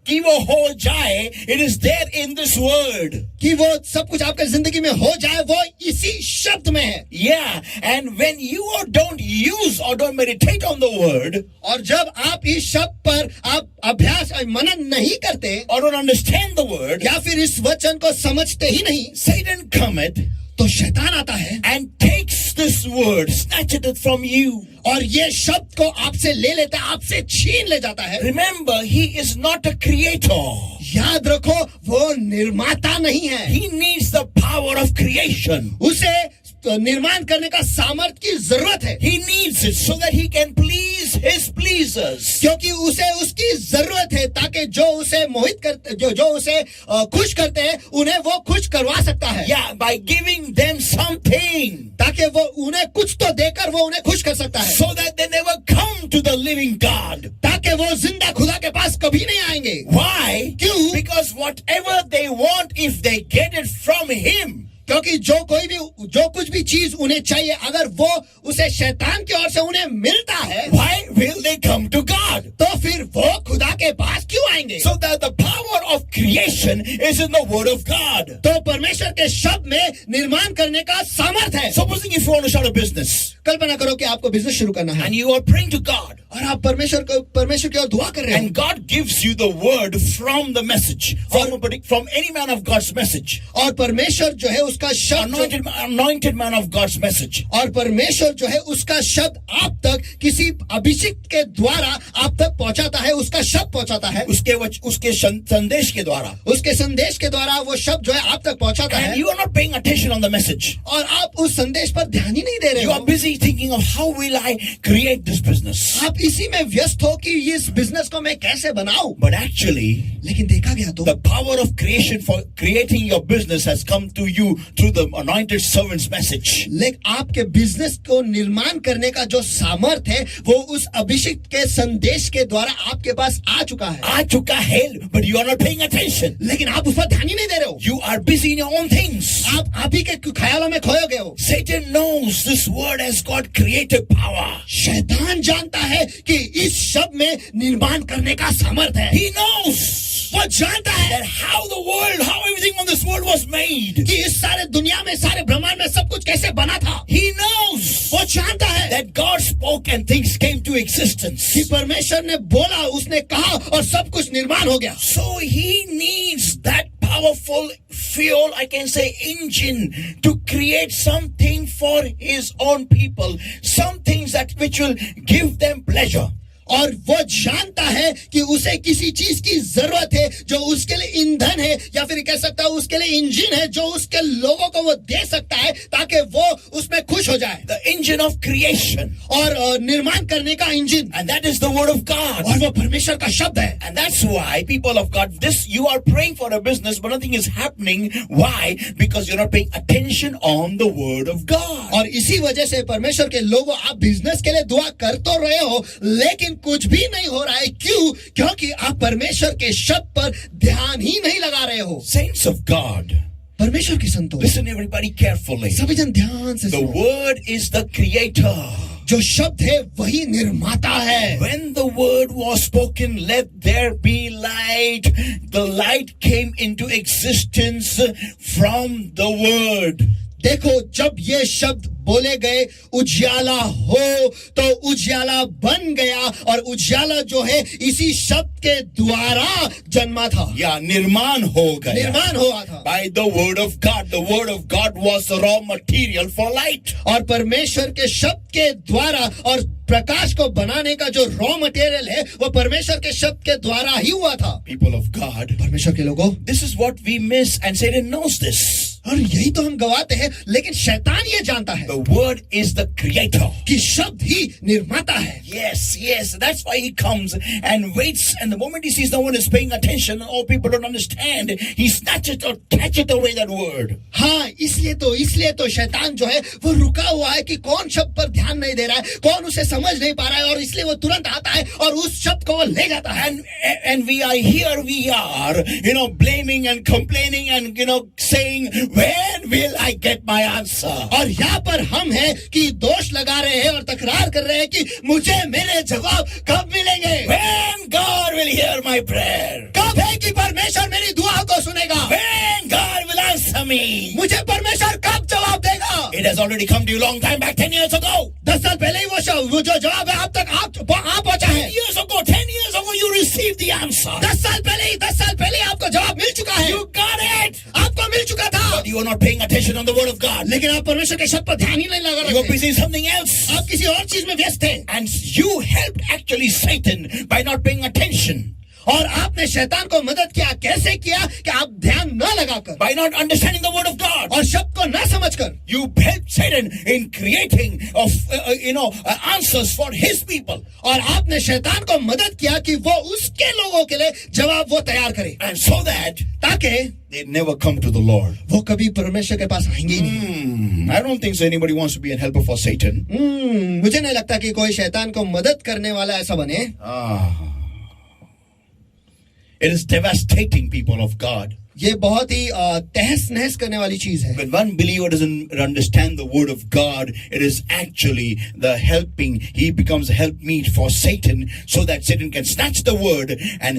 कि वो हो जाए, it is there in this word. कि वो सब कुछ आपके जिंदगी में हो जाए, वो इसी शब्द में है. Yeah, and when you don't use or don't meditate on the word, और जब आप इस शब्द पर आप अभ्यास और मनन नहीं करते or don't understand the word, या फिर इस वचन को समझते ही नहीं, Satan cometh तो शैतान आता है and takes this word, snatches it from you. और ये शब्द को आपसे ले लेता है, आपसे छीन ले जाता है. Remember, he is not a creator. याद रखो, वो निर्माता नहीं है. He needs the power of creation. उसे निर्माण करने का सामर्थ की जरूरत है. He needs it so that he can please his pleasers. क्योंकि उसे उसकी जरूरत है ताकि जो उसे मोहित करते, जो उसे खुश करते हैं, उन्हें वो खुश करवा सकता है. Yeah, by giving them something. ताकि वो उन्हें कुछ तो देकर वो उन्हें खुश कर सकता है. So that they never come to the living God. ताकि वो जिंदा खुदा के पास कभी नहीं आएंगे. Why? क्यों? Because whatever they want, if they get it from him, क्योंकि जो कुछ भी चीज उन्हें चाहिए, अगर वो उसे शैतान की ओर से उन्हें मिलता है, why will they come to God? तो फिर वो खुदा के पास क्यों आएंगे? So that the power of creation is in the word of God. तो परमेश्वर के शब्द में निर्माण करने का सामर्थ है. Supposing if you want to start a business कल्पना करो कि आपको बिजनेस शुरू करना है and you are praying to God, और आप परमेश्वर की ओर दुआ कर रहे and हैं, God gives you the word from the message, from any man of God's message, और परमेश्वर जो है उसका शब्द, anointed man of God's message, और परमेश्वर जो है उसका शब्द आप तक किसी अभिषिक्त के द्वारा आप तक पहुंचाता है, उसका शब्द पहुंचाता है, उसके संदेश के द्वारा, उसके संदेश के द्वारा वो शब्द जो है आप तक पहुंचाता and है, you are not paying attention on the message. और आप उस संदेश पर ध्यान ही नहीं दे रहे You are हो. busy thinking of how will I create this business. आप इसी में व्यस्त हो कि इस बिजनेस को मैं कैसे बनाऊं. But actually, लेकिन देखा गया तो the power of creation for creating your business has come to you through the anointed servant's message. लेकिन आपके बिजनेस को निर्माण करने का जो सामर्थ है वो उस अभिषिक्त के संदेश के द्वारा आपके पास आ चुका है. आ चुका है, but you are not paying attention. लेकिन आप उस पर ध्यान ही नहीं दे रहे हो. You are busy in your own things. आप ही के ख्यालों में खोए गए हो. Satan knows this word has got creative power. शैतान जानता है कि इस शब्द में निर्माण करने का सामर्थ है. He knows वो जानता है that how everything on this world was made. कि इस सारे दुनिया में, सारे ब्रह्मांड में सब कुछ कैसे बना था. He knows वो जानता है that God spoke and things came to existence. कि परमेश्वर ने बोला, उसने कहा और सब कुछ निर्माण हो गया. So he needs that powerful fuel, I can say engine, to create something for his own people, some things that which will give them pleasure. और वो जानता है कि उसे किसी चीज की जरूरत है जो उसके लिए ईंधन है, या फिर कह सकता है उसके लिए इंजन है जो उसके लोगों को वो दे सकता है ताकि वो उसमें खुश हो जाए. The engine of creation. और निर्माण करने का engine, And that is the word of God. और वो परमेश्वर का शब्द है. And that's why people of God, you are praying for a business but nothing is happening. Why? Because you're not paying attention on the word of God. और इसी वजह से परमेश्वर के लोगों, आप बिजनेस के लिए दुआ कर तो रहे हो लेकिन कुछ भी नहीं हो रहा है. क्यों? क्योंकि आप परमेश्वर के शब्द पर ध्यान ही नहीं लगा रहे हो. Saints of God, परमेश्वर की संतोष, listen everybody carefully. सभी जन ध्यान से The सुनो. word is the creator. जो शब्द है वही निर्माता है. When the word was spoken, let there be light. The light came into existence from the word. देखो, जब ये शब्द बोले गए उजियाला हो तो उजियाला बन गया, और उजियाला जो है इसी शब्द के द्वारा जन्मा था. या निर्माण हो गया. निर्माण हुआ था. By the word of God. The word of God was the raw material for light. और परमेश्वर के शब्द के द्वारा और प्रकाश को बनाने का जो रॉ मटेरियल है वो परमेश्वर के शब्द के द्वारा ही हुआ था. People of God, परमेश्वर के लोगों, this is what we miss, and Satan knows this. और यही तो हम गवाते हैं, लेकिन शैतान ये जानता है The word is the creator. कि शब्द ही निर्माता है. Yes, that's why he comes and waits, and the moment he sees no one is paying attention and all people don't understand, he snatches or catches away that word. हाँ, इसलिए तो शैतान जो है वो रुका हुआ है कि कौन शब्द पर ध्यान नहीं दे रहा है, कौन उसे समझ नहीं पा रहा है, और इसलिए वो तुरंत आता है और उस शब्द को वो ले जाता है. And we are, blaming and complaining and saying, when will I get my answer? और यहाँ पर हम हैं कि दोष लगा रहे हैं और तकरार कर रहे हैं कि मुझे मेरे जवाब कब मिलेंगे? When God will hear my prayer? कब है कि परमेश्वर मेरी दुआ को सुनेगा? When God will answer me? मुझे परमेश्वर कब जवाब देगा? It has already come to you long time back, 10 years ago. 10 साल पहले ही वो जो जवाब है आप तक आ पहुंचा है। 10 years ago, you received the answer. 10 साल पहले ही आपको जवाब मिल चुका है। You got it. आपको मिल चुका था। But you are not paying attention on the word of God. लेकिन आप परमेश्वर के शब्द पर ध्यान ही नहीं लगा You are रहे थे। busy in something else. आप किसी और चीज में व्यस्त थे। And you helped actually Satan by not paying attention. और आपने शैतान को मदद किया। कैसे किया? कि आप ध्यान न लगाकर, By not understanding the word of God. और शब्द को न समझकर, You helped Satan in creating answers for his people. और आपने शैतान को मदद किया कि वो उसके लोगों के लिए जवाब वो तैयार करे, And so that ताकि they never come to the Lord. वो कभी परमेश्वर के पास आएंगे ही नहीं। I don't think so anybody wants to be a helper for Satan. मुझे नहीं लगता कि कोई शैतान को मदद करने वाला ऐसा बने। It is devastating, people of God. ये बहुत ही तहस नहस करने वाली चीज है। When one believer doesn't understand the word of God, it is actually the helping. He becomes a helpmeet for Satan, so that Satan can snatch the word and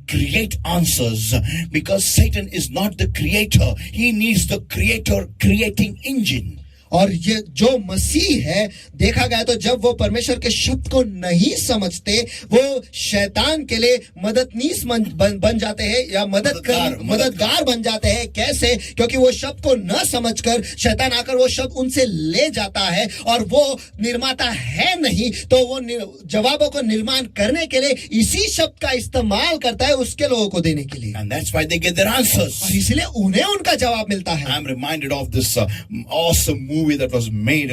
create answers. Because Satan is not the creator; he needs the creator creating engine. और ये जो मसीह है, देखा गया तो जब वो परमेश्वर के शब्द को नहीं समझते, वो शैतान के लिए मददनीस बन जाते हैं या मददगार बन जाते हैं। कैसे? क्योंकि वो शब्द को न समझकर शैतान आकर वो शब्द उनसे ले जाता है, और वो निर्माता है नहीं, तो वो जवाबों को निर्माण करने के लिए इसी शब्द का इस्तेमाल करता है उसके लोगों को देने के लिए। And that's why they get their answers. और इसलिए उन्हें उनका जवाब मिलता है। I'm reminded of this awesome movie that was made,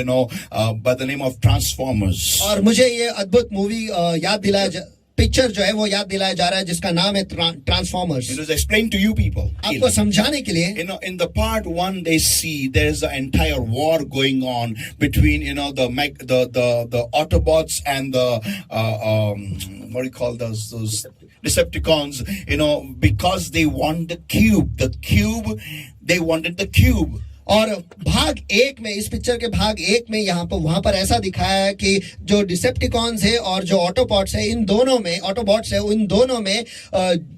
by the name of Transformers. और मुझे ये अद्भुत मूवी याद दिलाया, पिक्चर जो है वो याद दिलाया जा रहा है, जिसका नाम है transformers. It was explained to you people. आपको समझाने के लिए, In the part 1, they see there's an entire war going on between, the Autobots and the what do you call those Decepticons? Because they want the cube. They wanted the cube. और भाग 1 में, इस picture के भाग 1 में वहां पर ऐसा दिखाया है कि जो डिसेप्टिकॉन्स है और जो ऑटोबॉट्स है, इन दोनों में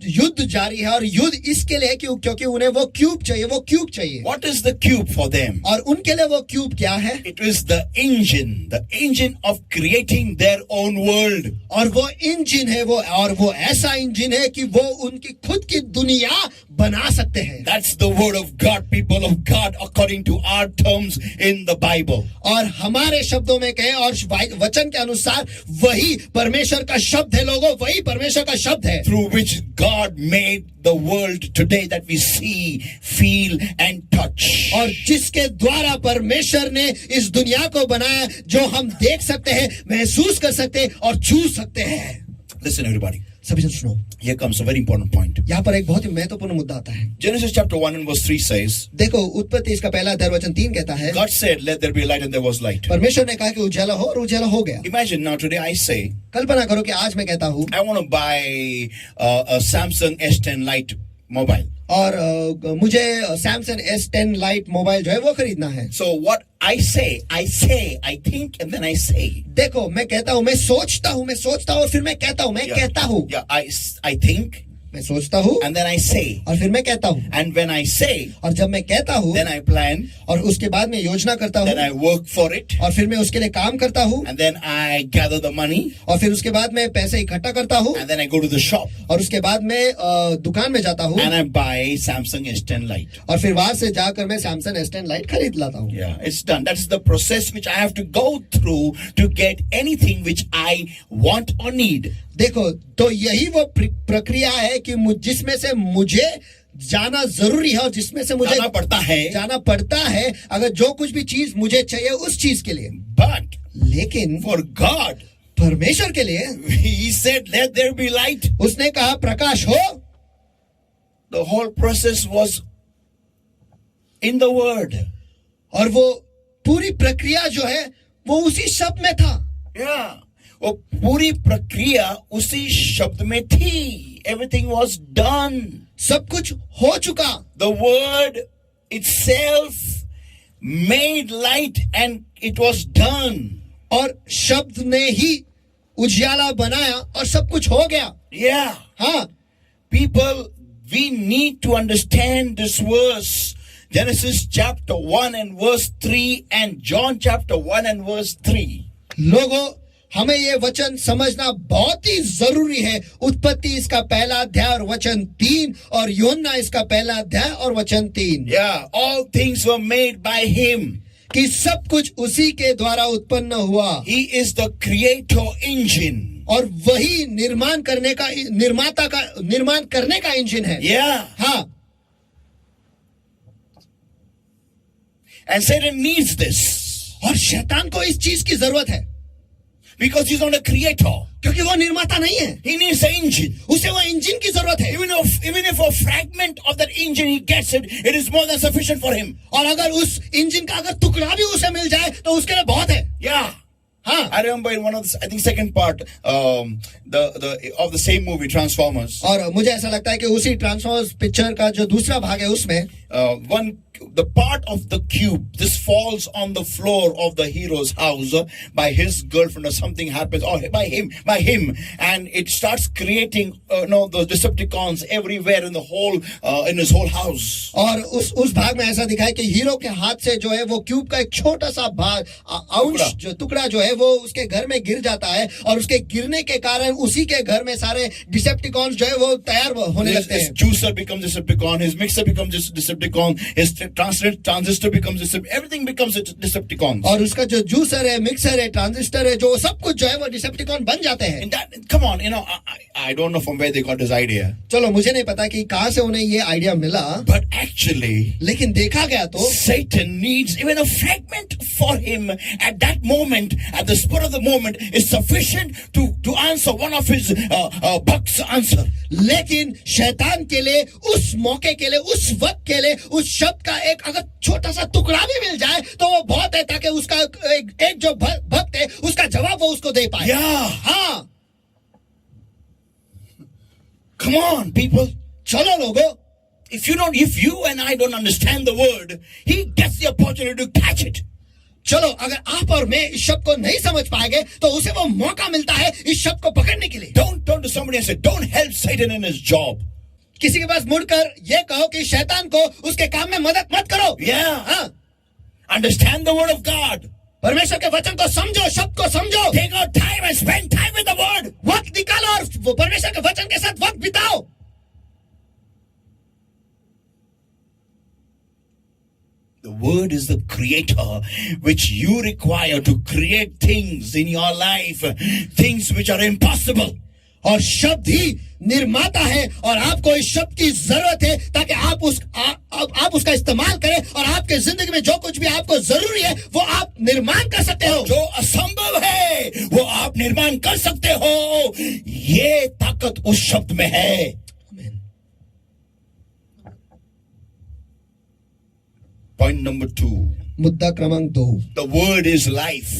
युद्ध जारी है। और युद्ध इसके लिए क्योंकि उन्हें वो क्यूब चाहिए। What is the cube for them? और उनके लिए वो क्यूब क्या है? It is the engine of creating their own world. और वो इंजन है, वो ऐसा इंजन है कि वो उनकी खुद की दुनिया बना सकते हैं। That's the word of God, people of God, according to our terms in the Bible. और हमारे शब्दों में कहें और वचन के अनुसार वही परमेश्वर का शब्द है लोगों, वही परमेश्वर का शब्द है। Through which God made the world today that we see, feel and touch. और जिसके द्वारा परमेश्वर ने इस दुनिया को बनाया, जो हम देख सकते हैं, महसूस कर सकते हैं और छू सकते हैं। Listen everybody. सभी जन सुनो। Here comes a very important point. यहाँ पर एक बहुत ही महत्वपूर्ण मुद्दा आता है। Genesis chapter 1 and verse 3 says, देखो, उत्पत्ति इसका पहला अध्याय वचन 3 कहता है, God said, let there be light, and there was light. परमेश्वर ने कहा कि उजाला हो, और उजाला हो गया। Imagine now today I say, कल्पना करो कि आज मैं कहता हूँ, I want to buy a Samsung S10 Lite mobile. और मुझे सैमसंग S10 लाइट मोबाइल जो है वो खरीदना है। So what I say, I think, and then I say. देखो, मैं कहता हूँ, मैं सोचता हूँ, और फिर मैं कहता हूँ, कहता हूँ। Yeah, I think. मैं सोचता हूँ, and then I say, और फिर मैं कहता हूँ, and when I say, और जब मैं कहता हूँ, then I plan, और उसके बाद मैं योजना करता हूँ, then I work for it, और फिर मैं उसके लिए काम करता हूँ, and then I gather the money, और फिर उसके बाद मैं पैसे इकट्ठा करता हूँ, and then I go to the shop, और उसके बाद मैं दुकान में जाता हूँ, and I buy Samsung S10 Lite, और फिर वहां से जाकर मैं Samsung S10 लाइट खरीद लाता हूँ। Yeah, it's done. That's the process which I have to go through to get anything which I want or need. देखो, तो यही वो प्रक्रिया है कि जिसमें से मुझे जाना जरूरी है और जिसमें से मुझे जाना पड़ता है अगर जो कुछ भी चीज मुझे चाहिए उस चीज के लिए। But लेकिन for God, परमेश्वर के लिए, He said, "Let there be light." उसने कहा प्रकाश हो। The whole process was in the word. और वो पूरी प्रक्रिया जो है वो उसी शब्द में था। Yeah. वो पूरी प्रक्रिया उसी शब्द में थी। everything was done. सब कुछ हो चुका. The word itself made light and it was done. और शब्द ने ही उजियाला बनाया और सब कुछ हो गया. Yeah. हाँ. People, we need to understand this verse. Genesis chapter 1 and verse 3 and John chapter 1 and verse 3. लोगों, हमें ये वचन समझना बहुत ही जरूरी है. उत्पत्ति इसका पहला अध्याय और वचन 3 और यूहन्ना इसका पहला अध्याय और वचन 3. Yeah, all things were made by him. कि सब कुछ उसी के द्वारा उत्पन्न हुआ. He is the creator engine. और वही निर्माण करने का निर्माण करने का इंजन है. Yeah. हाँ. And Satan needs this. और शैतान को इस चीज की जरूरत है. Because he's not a creator. क्योंकि वो निर्माता नहीं है. He needs an engine. उसे वो इंजन की जरूरत है. Even if a fragment of that engine he gets it is more than sufficient for him. और अगर उस इंजन का अगर टुकड़ा भी उसे मिल जाए तो उसके लिए बहुत है. Yeah. हाँ. I remember in one of the, I think second part of the same movie Transformers. और मुझे ऐसा लगता है कि उसी ट्रांसफॉर्मर्स पिक्चर का जो दूसरा भाग है उसमें the part of the cube, this falls on the floor of the hero's house by his girlfriend or something happens, or by him, and it starts creating those Decepticons everywhere in the whole in his whole house. और उस भाग में ऐसा दिखाया कि hero के हाथ से जो है वो क्यूब का एक छोटा सा भाग अंश जो टुकड़ा जो है वो उसके घर में गिर जाता है और उसके गिरने के कारण उसी के घर में सारे डिसेप्टिकॉन्स जो है वो तैयार होने लगते हैं. His juicer becomes Decepticon, his mixer becomes Decepticon, his transistor becomes Decepticon, everything becomes a Decepticon. और उसका जो जूसर है, मिक्सर है, ट्रांजिस्टर है, जो सब कुछ जो है वो डिसेप्टिकॉन बन जाते हैं. And that, come on, I don't know from where they got this idea. चलो मुझे नहीं पता कि कहां से उन्हें ये आइडिया मिला. But actually, लेकिन देखा गया तो Satan needs even a fragment for him at that moment, at the spur of the moment, is sufficient to answer one of his buck's answer. लेकिन शैतान के लिए उस मौके के लिए उस वक्त के लिए उस शब्द का एक अगर छोटा सा टुकड़ा भी मिल जाए तो वो बहुत है ताकि उसका एक जो भक्त है उसका जवाब वो उसको दे पाए. Yeah. हाँ. Come on, people. चलो लोगों, If you and I don't understand the word, he gets the opportunity to catch it. चलो अगर आप और मैं इस शब्द को नहीं समझ पाएंगे तो उसे वो मौका मिलता है इस शब्द को पकड़ने के लिए. Don't turn to somebody and say, don't help Satan in his job. किसी के पास मुड़कर ये कहो कि शैतान को उसके काम में मदद मत करो. Yeah. हाँ. Understand the word of God. परमेश्वर के वचन को समझो, शब्द को समझो. Take out time and spend time with the word. वक्त निकालो और वो परमेश्वर के वचन के साथ वक्त बिताओ. The word is the creator which you require to create things in your life, things which are impossible. और शब्द ही निर्माता है और आपको इस शब्द की जरूरत है ताकि आप उसका इस्तेमाल करें और आपके जिंदगी में जो कुछ भी आपको जरूरी है वो आप निर्माण कर सकते हो. जो असंभव है वो आप निर्माण कर सकते हो. ये ताकत उस शब्द में है. Point number 2. मुद्दा क्रमांक 2. The word is life.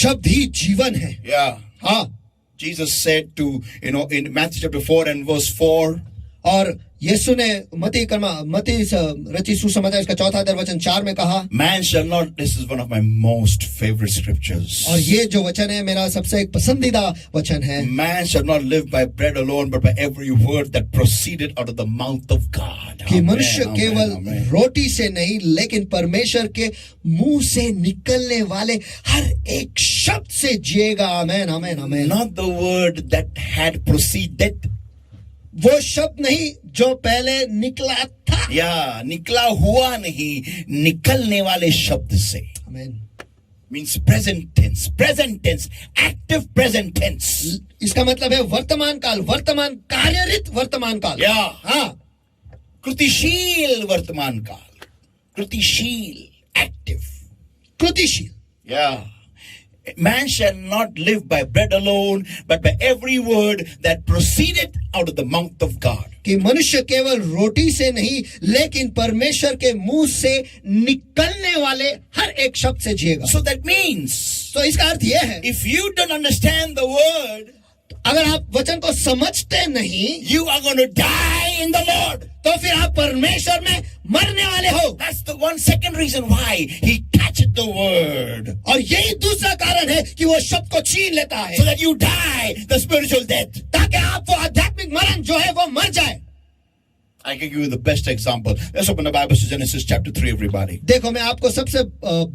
शब्द ही जीवन है. Yeah. हाँ. Jesus said to, in Matthew chapter 4 and verse 4. और यीशु ने मत्ती रचित सुसमाचार इसका 4 अध्याय वचन 4 में कहा, Man shall not, this is one of my most favorite scriptures. और ये जो वचन है मेरा सबसे एक पसंदीदा वचन है. Man shall not live by bread alone but by every word that proceeded out of the mouth of God. कि मनुष्य केवल रोटी से नहीं लेकिन परमेश्वर के मुंह से निकलने वाले हर एक शब्द से जिएगा. आमेन आमेन आमेन. Not the word that had proceeded. वो शब्द नहीं जो पहले निकला था. या निकला हुआ नहीं, निकलने वाले शब्द से. आमेन. Means present tense, active present tense. इसका मतलब है वर्तमान काल, वर्तमान कार्यरत वर्तमान काल. या हाँ. कृतिशील वर्तमान काल, कृतिशील, active. कृतिशील. Yeah. Man shall not live by bread alone, but by every word that proceeded out of the mouth of God. कि मनुष्य केवल रोटी से नहीं लेकिन परमेश्वर के मुंह से निकलने वाले हर एक शब्द से जिएगा. So that means, तो इसका अर्थ यह है, if you don't understand the word, अगर आप वचन को समझते नहीं you are going to die in the Lord. तो फिर आप परमेश्वर में मरने वाले हो. That's the one second reason why he catches the word. और यही दूसरा कारण है कि वो शब्द को छीन लेता है, So that you die the spiritual death. ताकि आप वो आध्यात्मिक मरण जो है वो मर जाए. I can give you the best example. Let's open the Bible to Genesis chapter 3, everybody. देखो मैं आपको सबसे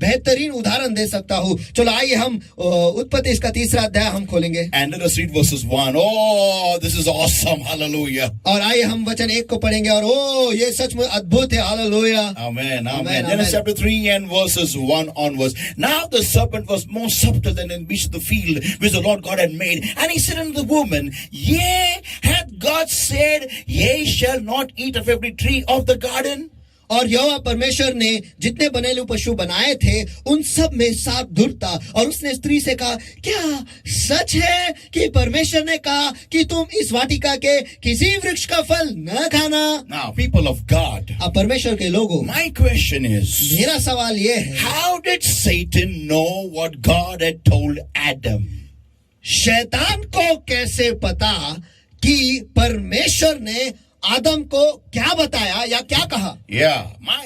बेहतरीन उदाहरण दे सकता हूँ. चलो आइए हम उत्पत्ति इसका 3रा अध्याय हम खोलेंगे. And let us read verses 1. Oh, this is awesome. Hallelujah. और आइए हम वचन 1 को पढ़ेंगे और ओ ये सचमुच अद्भुत है. Hallelujah. Amen. Amen. Genesis chapter 3 and verses 1 onwards. Now the serpent was more subtle than any beast of the field which the Lord God had made. And he said unto the woman, Yea, hath God said, Ye shall not eat of every tree of the garden? और यहोवा परमेश्वर ने जितने बनेलू पशु बनाए थे उन सब में सांप धुर था. और उसने स्त्री से कहा, क्या सच है कि परमेश्वर ने कहा कि तुम इस वाटिका के किसी वृक्ष का फल न खाना? Now, people of God, अब परमेश्वर के लोगों, my question is, मेरा सवाल ये है, how did Satan know what God had told Adam? शैतान को कैसे पता कि परमेश्वर ने आदम को क्या बताया या क्या कहा? Yeah,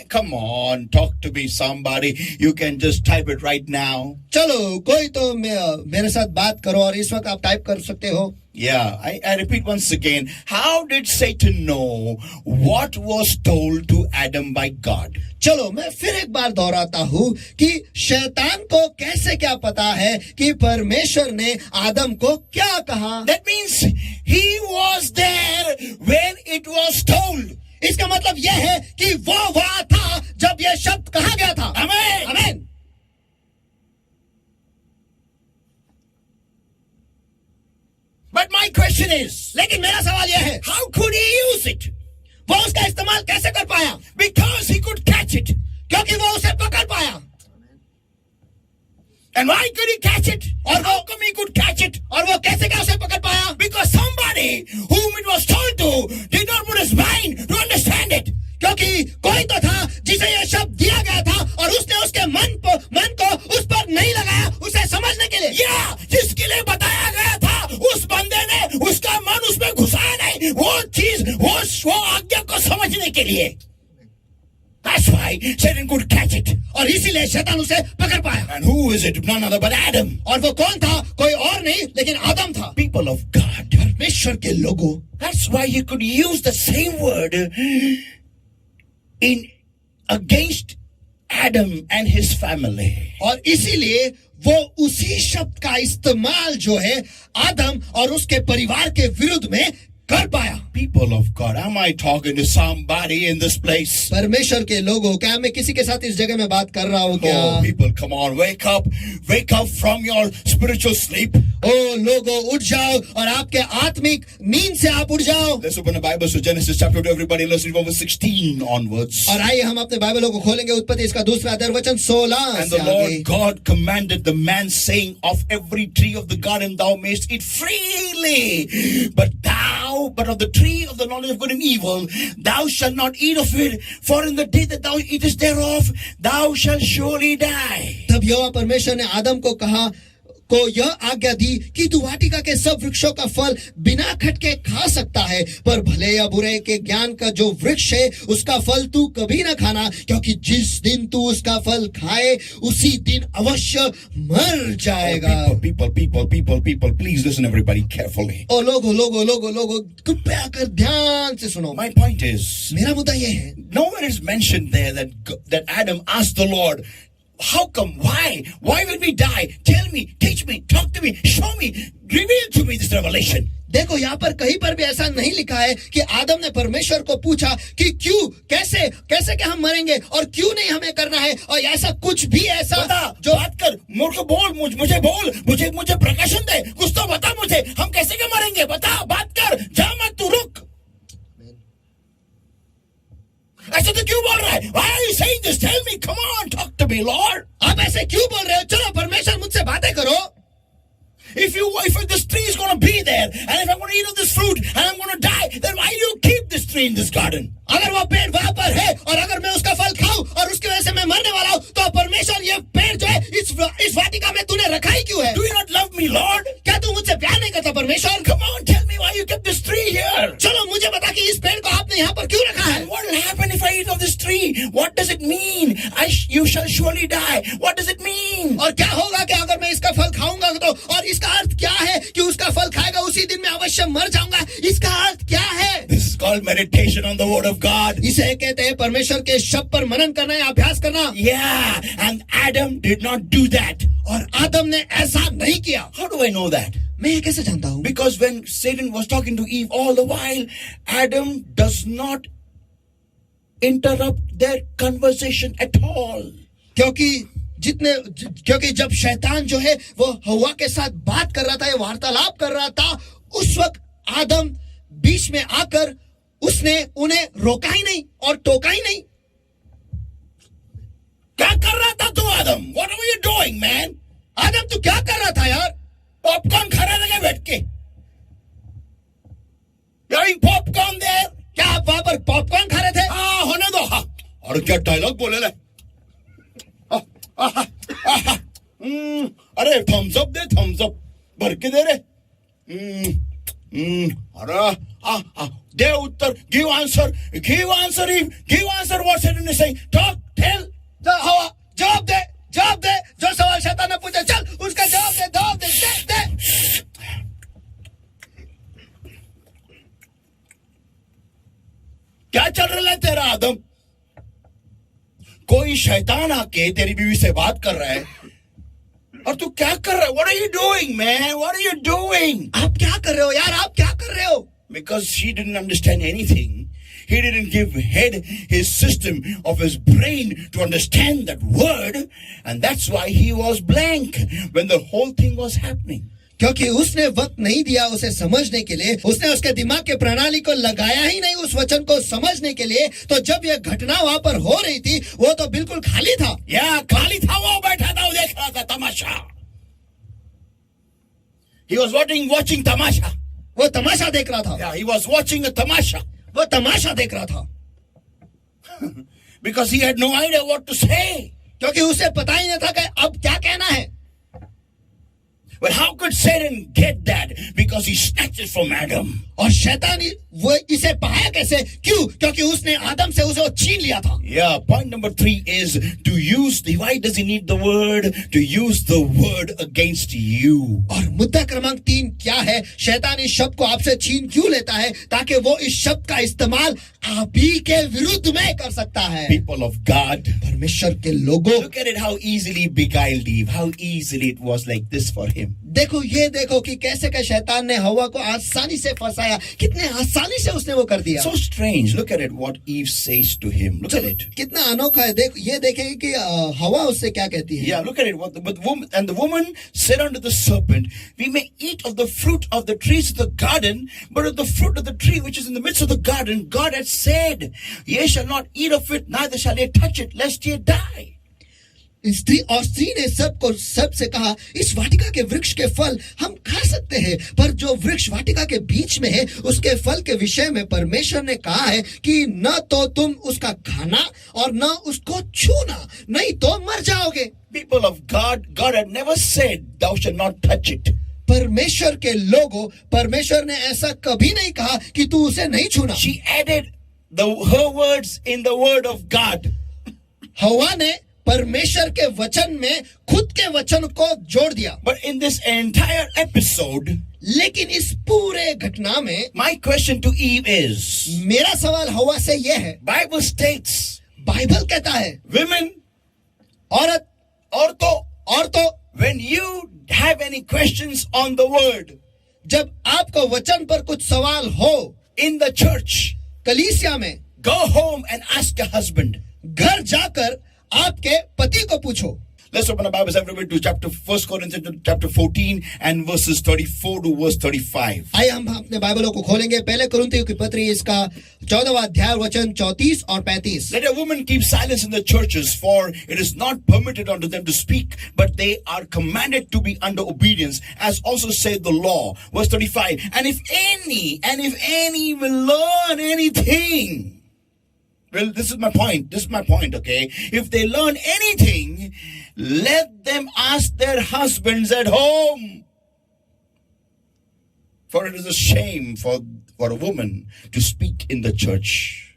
come on, talk to me somebody. You can just type it right now. चलो कोई तो मेरे साथ बात करो और इस वक्त आप टाइप कर सकते हो. Yeah, I repeat once again. How did Satan know what was told to Adam by God? चलो मैं फिर एक बार दोहराता हूँ कि शैतान को कैसे क्या पता है कि परमेश्वर ने आदम को क्या कहा? That means he was there when it was told. इसका मतलब यह है कि वो वहां था जब यह शब्द कहा गया था. Amen. आमीन. But my question is, लेकिन मेरा सवाल यह है, how could he use it? वो उसका इस्तेमाल कैसे कर पाया? Because he could catch it. क्योंकि वो उसे पकड़ पाया. And why could he catch it? और How come he could catch it? और वो कैसे क्या उसे पकड़ पाया? Because somebody whom it was told to did not put his mind to understand it. क्योंकि कोई तो था जिसे यह शब्द दिया गया था और उसने उसके मन को उस पर नहीं लगाया उसे समझने के लिए. या जिसके लिए बताया गया था उस बंदे ने उसका मन उसमें घुसाया नहीं, वो चीज वो आज्ञा को समझने के लिए. That's why Satan could catch it. और इसीलिए शैतान उसे पकड़ पाया. And who is it? None other but Adam. और वो कौन था? कोई और नहीं लेकिन आदम था. People of God. परमेश्वर के लोगों. That's why you could use the same word in against Adam and his family. और इसीलिए वो उसी शब्द का इस्तेमाल जो है आदम और उसके परिवार के विरुद्ध में कर पाया. People of God, am I talking to somebody in this place? परमेश्वर के लोगों, क्या मैं किसी के साथ इस जगह में बात कर रहा हूँ क्या? Oh, people, come on, wake up from your spiritual sleep. ओ लोगों, उठ जाओ और आपके आत्मिक नींद से आप उठ जाओ. Let's open the Bible to Genesis chapter 2, everybody. Let's read verse 16 onwards. और आइए हम अपने बाइबलों को खोलेंगे उत्पत्ति इसका 2रा अध्याय वचन 16 And से the आगे. Lord God commanded the man, saying, Of every tree of the garden thou mayest eat freely, but of the tree of the knowledge of good and evil thou shalt not eat of it, for in the day that thou eatest thereof thou shalt surely die. तब यहोवा परमेश्वर ने आदम को कहा को यह आज्ञा दी कि तू वाटिका के सब वृक्षों का फल बिना खटके खा सकता है, पर भले या बुरे के ज्ञान का जो वृक्ष है उसका फल तू कभी ना खाना, क्योंकि जिस दिन तू उसका फल खाए उसी दिन अवश्य मर जाएगा. People, please listen everybody carefully. ओ लोगो कृपया कर ध्यान से सुनो. My point is, मेरा मुद्दा ये है, nowhere is mentioned there that Adam asked the Lord, how come? Why will we die? Tell me, teach me, talk to me, show me, reveal to me this revelation. देखो यहाँ पर कहीं पर भी ऐसा नहीं लिखा है कि आदम ने परमेश्वर को पूछा कि क्यों, कैसे क्या हम मरेंगे और क्यों नहीं हमें करना है, और ऐसा कुछ भी ऐसा बता, जो बात कर, मुझे बोल, मुझे प्रकाशन दे, कुछ तो बता मुझे, हम कैसे क्या मरेंगे, बता, बात कर, जा मत, तू रुक. ऐसे तो क्यों बोल रहा है? Why are you saying this? Tell me, come on, talk to me, Lord. आप ऐसे क्यों बोल रहे हो? चलो परमेश्वर मुझसे बातें करो. If this tree is going to be there, and if I'm going to eat of this fruit, and I'm going to die, then why do you keep this tree in this garden? अगर वो पेड़ वहां पर है और अगर मैं उसका फल खाऊं और उसकी वजह से मैं मरने वाला हूं, तो परमेश्वर ये पेड़ जो है इस वाटिका में तूने रखा ही क्यों है? Do you not love me, Lord? क्या तू मुझसे प्यार नहीं करता परमेश्वर? Come if I eat of this tree, what does it mean? You shall surely die. What does it mean? और क्या होगा कि अगर मैं इसका फल खाऊंगा तो, और इसका अर्थ क्या है कि उसका फल खाएगा उसी दिन मैं अवश्य मर जाऊंगा, इसका अर्थ क्या है? This is called meditation on the word of God. इसे कहते हैं परमेश्वर के शब्द पर मनन करना या अभ्यास करना. Yeah, and Adam did not do that. और आदम ने ऐसा नहीं किया. How do I know that? मैं ये कैसे जानता हूँ? Because when Satan was talking to Eve all the while, Adam does not interrupt their conversation at all. क्योंकि जब शैतान जो है वो हवा के साथ बात कर रहा था या वार्तालाप कर रहा था, उस वक्त आदम बीच में आकर उसने उन्हें रोका ही नहीं और टोका ही नहीं. क्या कर रहा था तू आदम? What were you doing, man? आदम तू क्या कर रहा था यार? पॉपकॉर्न खा रहा था बैठ के? You're popcorn there? क्या आप वहां पर पॉपकॉर्न खा रहे थे? हाँ, होने दो. हाँ. और क्या डायलॉग बोले ले? अरे थम्स अप दे, थम्स अप भर के दे रे. अरे दे उत्तर. Give answer Eve. Give answer. What Satan is saying. Talk, tell. जवाब दे जो सवाल शैतान ने पूछा, चल उसका जवाब दे. क्या चल रहा है तेरा आदम? कोई शैतान आके तेरी बीवी से बात कर रहा है और तू क्या कर रहा है? What are you doing, man? What are you doing? आप क्या कर रहे हो यार? आप क्या कर रहे हो? Because she didn't understand anything. He didn't give head his system of his brain to understand that word, and that's why he was blank when the whole thing was happening. क्योंकि उसने वक्त नहीं दिया उसे समझने के लिए, उसने उसके दिमाग के प्रणाली को लगाया ही नहीं उस वचन को समझने के लिए. तो जब यह घटना वहां पर हो रही थी वो तो बिल्कुल खाली था. खाली था. वो बैठा था, वो देख रहा था तमाशा. He was watching तमाशा. वो तमाशा देख रहा था. Yeah, he was watching a तमाशा. वो तमाशा देख रहा था. Because he had no idea what to say. क्योंकि उसे पता ही नहीं था कि अब क्या कहना है. But how could Satan get that? Because he snatched it from Adam. और शैतान वो इसे पाया कैसे? क्यों? क्योंकि उसने आदम से उसे छीन लिया था. Yeah, point number 3 is to use the, why does he need the word? To use the word against you. और मुद्दा क्रमांक 3 क्या है? शैतान इस शब्द को आपसे छीन क्यों लेता है? ताकि वो इस शब्द का इस्तेमाल आप ही के विरुद्ध में कर सकता है. People of God, परमेश्वर के लोगों, look at it how easily beguiled Eve, how easily it was like this for him. देखो कि कैसे का शैतान ने हवा को आसानी से फंसाया, कितने आसानी से उसने वो कर दिया. So strange. Look at it what Eve says to him. Look at it. कितना अनोखा है. ये देखेंगे कि हवा उससे क्या कहती है. Yeah, look at it. And the woman said unto the serpent, we may eat of the fruit of the trees of the garden, but of the fruit of the tree which is in the midst of the garden, God hath said, ye shall not eat of it, neither shall ye touch it, lest ye die. स्त्री ने सबसे कहा, इस वाटिका के वृक्ष के फल हम खा सकते हैं, पर जो वृक्ष वाटिका के बीच में है उसके फल के विषय में परमेश्वर ने कहा है कि न तो तुम उसका खाना और न उसको छूना, नहीं तो मर जाओगे. People of God, God had never said thou shalt not touch it. परमेश्वर के लोगों, परमेश्वर ने ऐसा कभी नहीं कहा कि तू उसे नहीं छूना. She added her words in the word of God. हवा ने परमेश्वर के वचन में खुद के वचन को जोड़ दिया. But in this entire episode, लेकिन इस पूरे घटना में, my question to Eve is, मेरा सवाल हवा से यह है, Bible states, बाइबल कहता है, women, औरत, औरतों, when you have any questions on the word, जब आपको वचन पर कुछ सवाल हो, in the church, कलीसिया में, go home and ask your husband. घर जाकर आपके पति को पूछो. Let's open our Bibles everybody to 1 Corinthians chapter 14 and verses 34 to verse 35. आइए हम अपने बाइबलों को खोलेंगे. पहले कुरिन्थियों की पत्री इसका 14वां अध्याय वचन 34 और 35. Let a woman keep silence in the churches, for it is not permitted unto them to speak, but they are commanded to be under obedience, as also saith the law. Verse 35. And if any will learn anything, well, this is my point, okay? If they learn anything, let them ask their husbands at home. For it is a shame for a woman to speak in the church.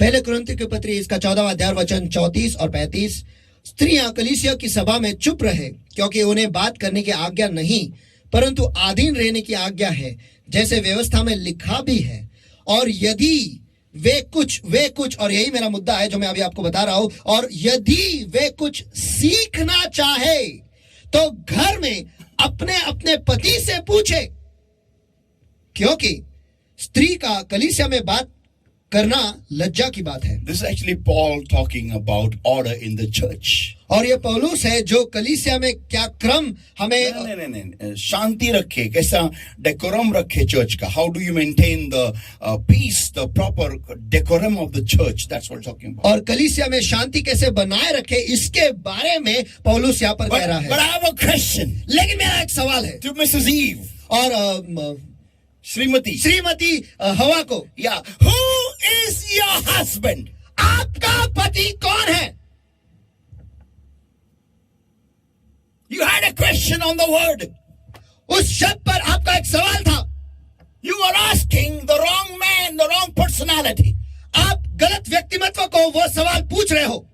पहले कुरिन्थियों के पत्री इसका 14वां अध्याय वचन 34 और 35। स्त्रियां कलीसिया की सभा में चुप रहे, क्योंकि उन्हें बात करने की आज्ञा नहीं परंतु अधीन रहने की आज्ञा है, जैसे व्यवस्था में लिखा भी है। और यदि वे कुछ और यही मेरा मुद्दा है जो मैं अभी आपको बता रहा हूं, और यदि वे कुछ सीखना चाहे तो घर में अपने अपने पति से पूछे, क्योंकि स्त्री का कलीसिया में बात करना लज्जा की बात है। This is actually Paul talking about order in the church. और ये पौलुस है जो कलीसिया में क्या क्रम हमें नहीं, शांति रखे, कैसा डेकोरम रखे चर्च का. How do you maintain the peace, the proper decorum of the church? That's what I'm talking about. और कलीसिया में शांति कैसे बनाए रखे, इसके बारे में पौलुस यहाँ पर कह रहा But है। I have a question लेकिन मेरा एक सवाल है to Mrs. Eve. और श्रीमती हवा को, Yeah, who is your husband? आपका पति कौन है? You had a question on the word. उस शब्द पर आपका एक सवाल था। You are asking the wrong man, the wrong personality. आप गलत व्यक्तिमत्व को वो सवाल पूछ रहे हो।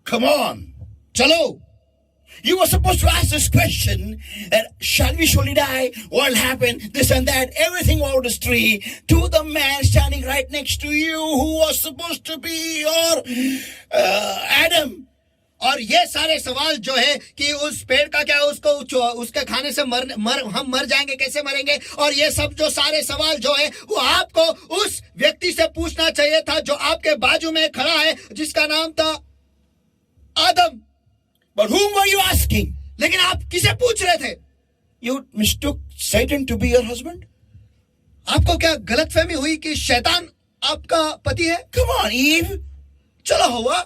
Come on. चलो, You were supposed to ask this question that shall we surely die? What will happen? This and that. Everything out the street to the man standing right next to you who was supposed to be your Adam. और ये सारे सवाल जो है कि उस पेड़ का क्या, उसको उसके खाने से हम मर जाएंगे, कैसे मरेंगे, और ये सब जो सारे सवाल जो है वो आपको उस व्यक्ति से पूछना चाहिए था जो आपके बाजू में खड़ा है, जिसका नाम था आदम। But whom were you asking? लेकिन आप किसे पूछ रहे थे? You mistook Satan to be your husband? आपको क्या गलतफहमी हुई कि शैतान आपका पति है? Come on, Eve. चलो हवा।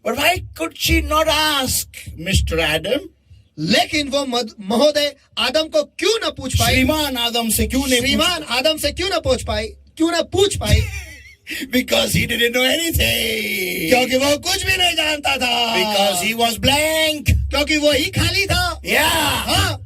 But why could she not ask Mr. Adam? लेकिन वो महोदय आदम को क्यों ना पूछ पाई? श्रीमान आदम से क्यों नहीं श्रीमान आदम से क्यों ना पूछ पाई? Because he didn't know anything. क्योंकि वो कुछ भी नहीं जानता था। Because he was blank. क्योंकि वो ही खाली था। Yeah. हाँ,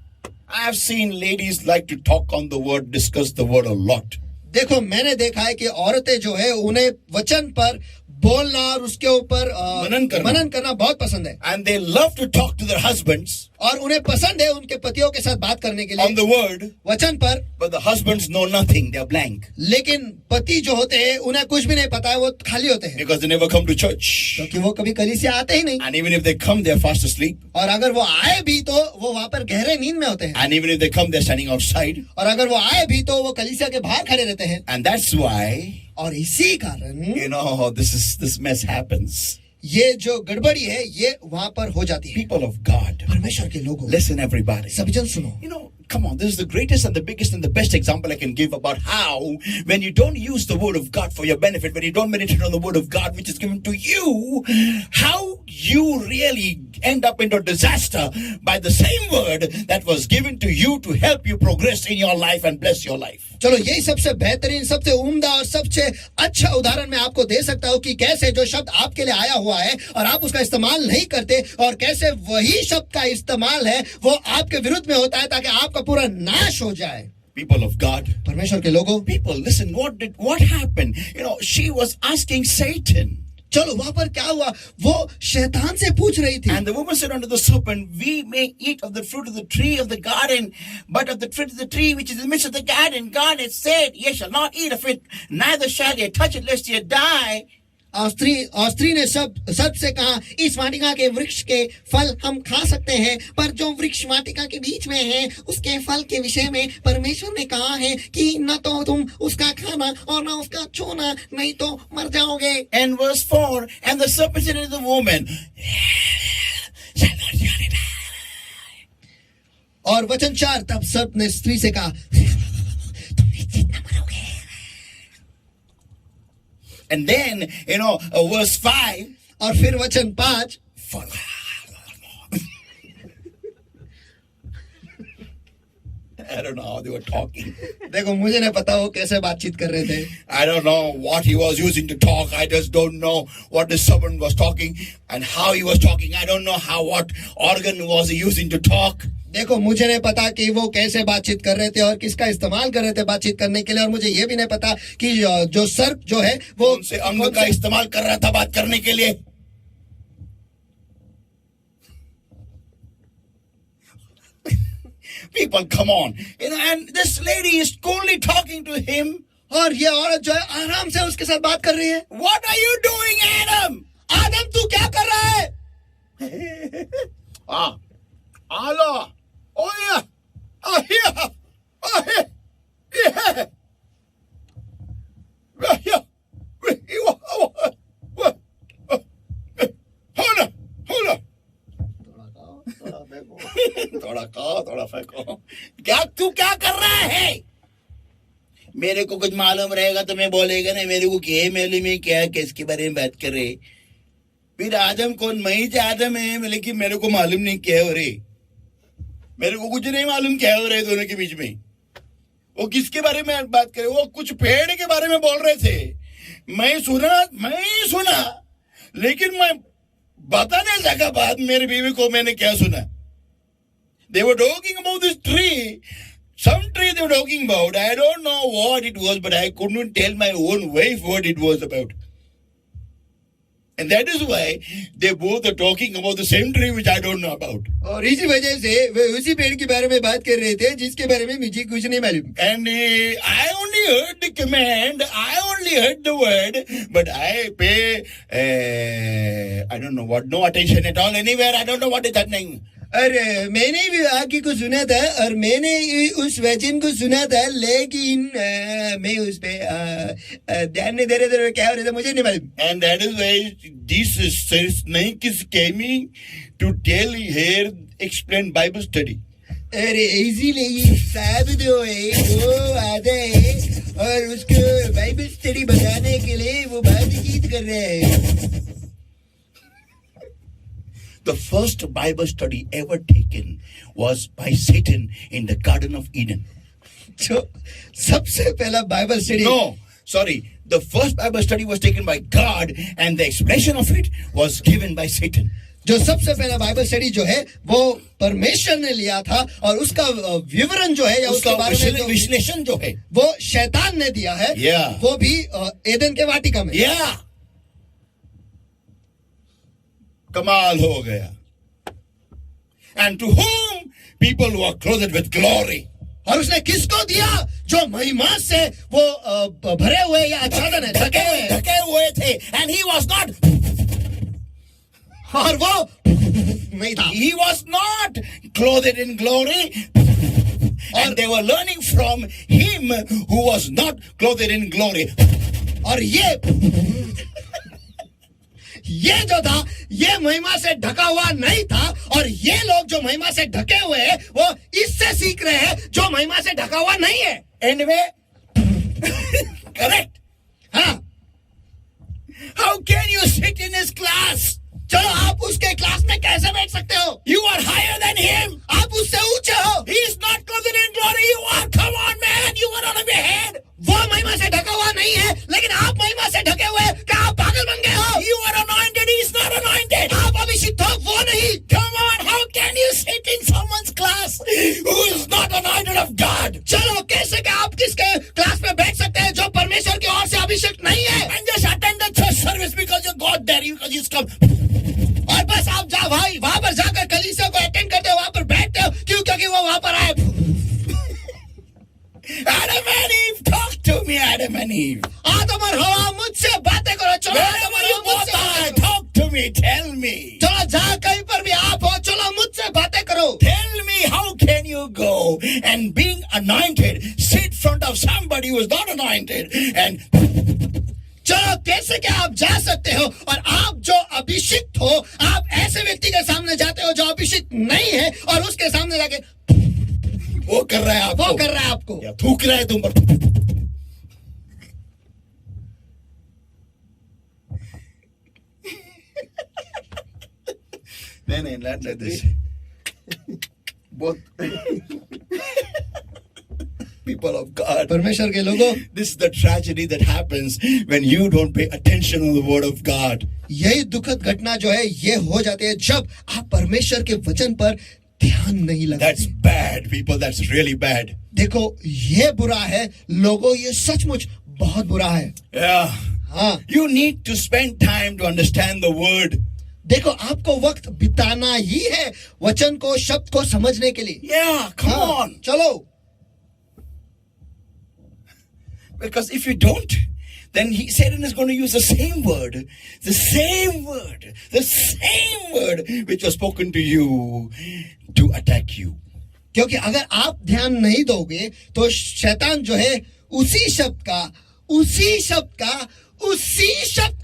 I have seen ladies like to talk on the word, discuss the word a lot. देखो मैंने देखा है कि औरतें जो है उन्हें वचन पर बोलना और उसके ऊपर मनन करना बहुत पसंद है। And they love to talk to their husbands और उन्हें पसंद है उनके पतियों के साथ बात करने के लिए on the word, वचन पर। but the husbands know nothing. They are blank. लेकिन पति जो होते हैं उन्हें कुछ भी नहीं पता है, वो खाली होते हैं। Because they never come to church. क्योंकि वो कभी कलीसिया आते ही नहीं। And even if they come, they are fast asleep. और अगर वो आए भी तो वो वहां पर गहरे नींद में होते हैं। And even if they come, they are standing outside. और अगर वो आए भी तो वो कलीसिया के बाहर खड़े रहते हैं। And that's why, और इसी कारण you know, this mess happens. ये जो गड़बड़ी है ये वहां पर हो जाती है। People of God, परमेश्वर के लोगों, listen everybody. सभी जन सुनो। You know, come on, this is the greatest and the biggest and the best example I can give about how when you don't use the word of God for your benefit, when you don't meditate on the word of God which is given to you, how you really end up into disaster by the same word that was given to you to help you progress in your life and bless your life. चलो यही सबसे बेहतरीन, सबसे उम्दा और सबसे अच्छा उदाहरण मैं आपको दे सकता हूँ कि कैसे जो शब्द आपके लिए आया हुआ है और आप उसका इस्तेमाल नहीं करते, और कैसे वही शब्द का इस्तेमाल है वो आपके विरुद्ध में होता है ताकि आपका पूरा नाश हो जाए। People of God, परमेश्वर के लोगों, people, listen, what happened? You know, she was asking Satan. चलो वहां पर क्या हुआ, वो शैतान से पूछ रही थी। And the woman said unto the serpent, we may eat of the fruit of the tree of the garden, but of the fruit of the tree which is in the midst of the garden, God hath said, ye shall not eat of it, neither shall ye touch it, lest ye die. और स्त्री ने सर्प से कहा, इस वाटिका के वृक्ष के फल हम खा सकते हैं, पर जो वृक्ष वाटिका के बीच में है उसके फल के विषय में परमेश्वर ने कहा है कि न तो तुम उसका खाना और न उसका छूना, नहीं तो मर जाओगे। And verse 4, and the serpent said unto the woman, shall not surely die. और वचन 4, तब सर्प ने स्त्री से कहा, तुम निश्चित न मरोगे। And then, you know, verse 5, और फिर वचन 5, I don't know how they were talking. देखो मुझे नहीं पता वो कैसे बातचीत कर रहे थे. I don't know what he was using to talk. I just don't know what the servant was talking and how he was talking. I don't know what organ was he using to talk. देखो मुझे नहीं पता कि वो कैसे बातचीत कर रहे थे और किसका इस्तेमाल कर रहे थे बातचीत करने के लिए, और मुझे ये भी नहीं पता कि जो सर्प जो है वो उनसे अंग का इस्तेमाल कर रहा था बात करने के लिए. People, come on. And this lady is coolly talking to him. और ये औरत जो है आराम से उसके साथ बात कर रही है. What are you doing, Adam? आदम तू क्या कर रहा है? Allah. Oh yeah. Oh yeah. Oh yeah. Yeah. Yeah. Hold on. थोड़ा फेंको. क्या तू क्या कर रहा है? मेरे को कुछ मालूम रहेगा तो मैं बोलेगा ना, मेरे को क्या मालूम है क्या किसके बारे में बात कर रहे. फिर आदम कौन? मैं ही आदम है, लेकिन मेरे को मालूम नहीं क्या हो रहे. मेरे को कुछ नहीं मालूम क्या हो रहा है दोनों के बीच में. वो किसके बारे में बात करे? वो कुछ पेड़ के बारे में बोल रहे थे. मैं सुना लेकिन मैं बता नहीं सका. बाद मेरी बीवी को मैंने क्या सुना. They were talking about this tree. Some tree they were talking about. I don't know what it was, but I couldn't tell my own wife what it was about. And that is why they both are talking about the same tree which I don't know about. और इसी वजह से वे उसी पेड़ के बारे में बात कर रहे थे जिसके बारे में मुझे कुछ नहीं मालूम. And I only heard the command, I only heard the word, but I pay, I don't know what, no attention at all anywhere. I don't know what is happening. और मैंने भी आगे को सुना था और मैंने उस वचन को सुना था, लेकिन मैं उस पे ध्यान नहीं दे रहे थे क्या हो रहा था मुझे नहीं मालूम. And that is why this snake is coming to tell here, explain Bible study. अरे इसीलिए साहब जो है वो आता है और उसको बाइबल स्टडी बताने के लिए वो बातचीत कर रहे हैं. The first Bible study ever taken was by Satan in the Garden of Eden. जो सबसे पहला Bible study. No, sorry. The first Bible study was taken by God and the explanation of it was given by Satan. जो सबसे पहला Bible study जो है वो परमेश्वर ने लिया था और उसका विवरण जो है या उसके बारे में विश्लेषण जो है वो शैतान ने दिया है. वो भी एदन के वाटिका में. कमाल हो गया. And to whom people were clothed with glory. और उसने किसको दिया? जो महिमा से वो भरे हुए या आच्छादन है ढके हुए थे. And he was not. और वो नहीं था. He was not clothed in glory. And they were learning from him who was not clothed in glory. और ये जो था ये महिमा से ढका हुआ नहीं था, और ये लोग जो महिमा से ढके हुए हैं वो इससे सीख रहे हैं जो महिमा से ढका हुआ नहीं है. Anyway, correct. हाँ. How can you sit in his class? चलो आप उसके क्लास में कैसे बैठ सकते हो? You are higher than him. आप उससे ऊंचे हो. He is not clothed in glory. You are. Come on, man. You are on your head. वो महिमा से ढका हुआ नहीं है, लेकिन आप महिमा से ढके हुए. क्या आप पागल बन गए हो? You are anointed. He is not anointed. आप अभिषिक्त हो, वो नहीं. Come on. How can you sit in someone's class who is not anointed of God? चलो कैसे क्या आप किसके क्लास में बैठ सकते हैं जो परमेश्वर की ओर से अभिषिक्त नहीं है? And just attend the church service because you got there. Because you come. और बस आप जाओ भाई वहां पर जाकर कलीसिया को अटेंड करते हो, वहां पर बैठते हो. क्यों? क्योंकि वो वहां पर आए. Adam and Eve, talk to me, Adam and Eve. आदम और हवा मुझसे बातें करो. चलो Wherever you both are, talk to me, tell me. चलो जहाँ कहीं पर भी आप हो, चलो मुझसे बातें करो. Tell me, how can you go and being anointed, sit in front of somebody who is not anointed and चलो कैसे क्या आप जा सकते हो और आप जो अभिषिक्त हो आप ऐसे व्यक्ति के सामने जाते हो जो अभिषिक्त नहीं है और उसके सामने जाके वो कर रहा है आपको या थूक रहा है तुम पर. नहीं, not like this. बहुत people of God. परमेश्वर के लोगों, This is the tragedy that happens when you don't pay attention on the word of God. यही दुखद घटना जो है ये हो जाती है जब आप परमेश्वर के वचन पर ध्यान नहीं That's लगाते। bad, people. That's really bad. देखो ये बुरा है लोगों, ये सचमुच बहुत बुरा है। Yeah. हाँ, You need to spend time to understand the word. देखो आपको वक्त बिताना ही है वचन को, शब्द को समझने के लिए। Yeah, come हाँ, on. चलो, Because if you don't, then Satan is going to use the same word which was spoken to you to attack you. क्योंकि अगर आप ध्यान नहीं दोगे तो शैतान जो है उसी शब्द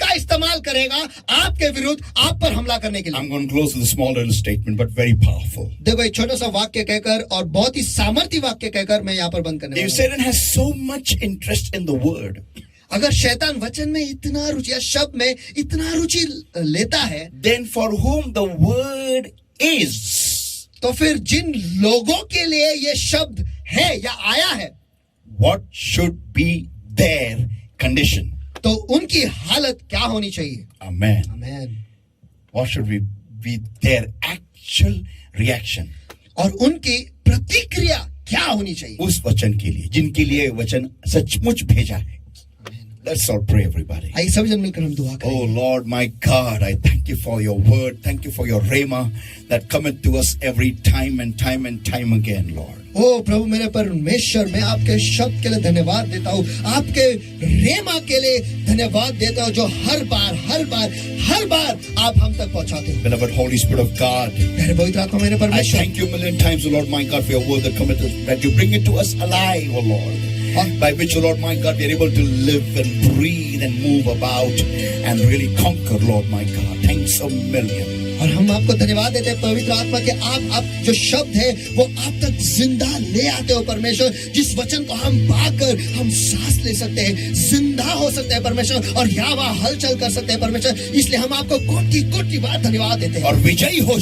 का इस्तेमाल करेगा आपके विरुद्ध, आप पर हमला करने के लिए। I'm going to close with a small little statement, but very powerful. देखो एक छोटा सा वाक्य कहकर और बहुत ही सामर्थ्य वाक्य कहकर मैं यहाँ पर बंद करने If वाला हूँ। Satan has so much interest in the word, अगर शैतान वचन में इतना रुचि या शब्द में इतना रुचि लेता है, then for whom the word is, तो फिर जिन लोगों के लिए ये शब्द है या आया है, what should be their condition? तो उनकी हालत क्या होनी चाहिए? Amen. आमीन। What should be their actual reaction? और उनकी प्रतिक्रिया क्या होनी चाहिए उस वचन के लिए जिनके लिए वचन सचमुच भेजा है. Let's all pray, everybody. आइए सभी जन मिलकर हम दुआ Oh करें. Lord, my God, I thank you for your word. Thank you for your rhema that cometh to us every time and time again, Lord. ओ प्रभु मेरे परमेश्वर, मैं आपके शब्द के लिए धन्यवाद देता हूँ, आपके रेमा के लिए धन्यवाद देता हूँ जो हर बार आप हम तक पहुँचाते हो. Beloved Holy Spirit of God, मेरे पवित्र आत्मा मेरे I परमेश्वर, thank you a million times, O Lord my God, for your word that cometh to us, that you bring it to us alive, O Lord, by which, O Lord my God, we are able to live and breathe and move about and really conquer, Lord my God. Thanks a million. और हम आपको धन्यवाद देते हैं पवित्र आत्मा के, आप जो शब्द है वो आप तक जिंदा ले आते हो परमेश्वर, जिस वचन को हम पाकर हम सांस ले सकते हैं, जिंदा हो सकते हैं परमेश्वर, और यहाँ वहाँ हलचल कर सकते हैं परमेश्वर. इसलिए हम आपको कोटि बार धन्यवाद देते हैं. और विजयी हो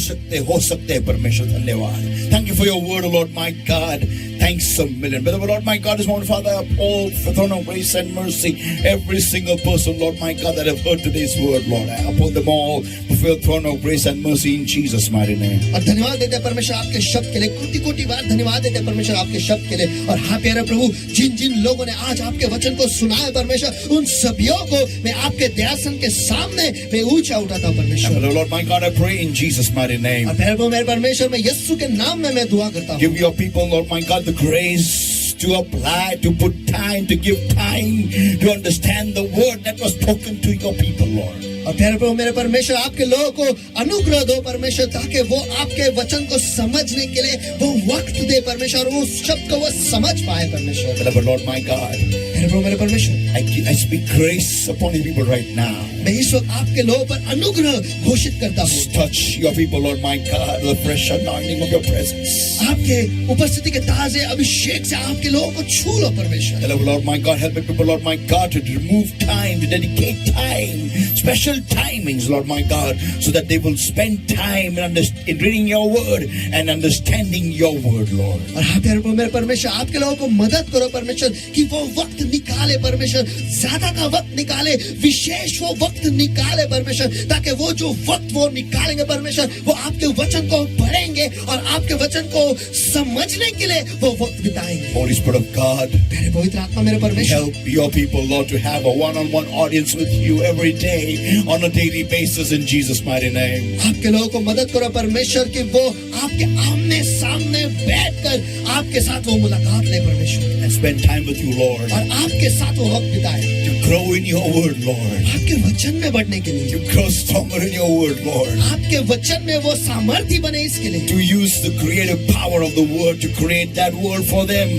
सकते हैं परमेश्वर. धन्यवाद. Thank you for your word, O Lord my God. Thanks a million. Beloved Lord my God, this morning, Father, I uphold for throne of grace and mercy every single person, Lord my God, that have heard today's word, Lord. I uphold them all before your throne of grace and mercy in Jesus' mighty name. और धन्यवाद देते हैं परमेश्वर आपके शब्द के लिए, कोटि बार धन्यवाद देते हैं परमेश्वर आपके शब्द के लिए. और हाँ प्यारे प्रभु, जिन लोगों ने आज आपके वचन को सुना है परमेश्वर, उन सभियों को मैं आपके दयासन के सामने मैं ऊंचा उठाता हूँ परमेश्वर. And Lord my God, I pray in Jesus' mighty name. और प्यारे प्रभु मेरे परमेश्वर, मैं यीशु के नाम में मैं दुआ करता हूँ. Give your people, Lord my God, the grace to apply, to put time, to give time to understand the word that was spoken to your people, Lord. और प्यारे प्रभु मेरे परमेश्वर, आपके लोगों को अनुग्रह दो परमेश्वर, ताकि वो आपके वचन को समझने के लिए वो वक्त दे परमेश्वर, और उस शब्द को वो समझ पाए परमेश्वर. Beloved Lord my God, प्यारे प्रभु मेरे परमेश्वर, I speak grace upon your people right now. मैं इस वक्त आपके लोगों पर अनुग्रह घोषित करता हूँ. Touch your people, Lord my God, the fresh anointing of your presence. आपके उपस्थिति के ताजे अभिषेक से आपके लोगों को छू लो परमेश्वर. Beloved Lord my God, help your people, Lord my God, to remove time, to dedicate time, special timings, Lord my God, so that they will spend time in reading your word and understanding your word, Lord. और हाँ प्यारे प्रभु मेरे परमेश्वर, आपके लोगों को मदद करो परमेश्वर कि वो वक्त निकाले परमेश्वर, ज्यादा का वक्त निकाले, विशेष वो वक्त निकाले परमेश्वर, ताकि वो जो वक्त वो निकालेंगे परमेश्वर, वो आपके वचन को पढ़ेंगे और आपके वचन को समझने के लिए वो वक्त बिताएंगे. Holy Spirit of God, प्यारे पवित्र आत्मा मेरे परमेश्वर, help your people, Lord, to have a one-on-one audience with you every day, on a daily basis, in Jesus' mighty name. आपके लोगों को मदद करो परमेश्वर कि वो आपके आमने सामने बैठकर आपके साथ वो मुलाकात ले परमेश्वर, And spend time with you, Lord, और आपके साथ वो वक्त बिताए, to grow in your word, Lord, आपके वचन में बढ़ने के लिए, to grow stronger in your word, Lord, आपके वचन में वो सामर्थ्य बने इसके लिए, to use the creative power of the word to create that world for them,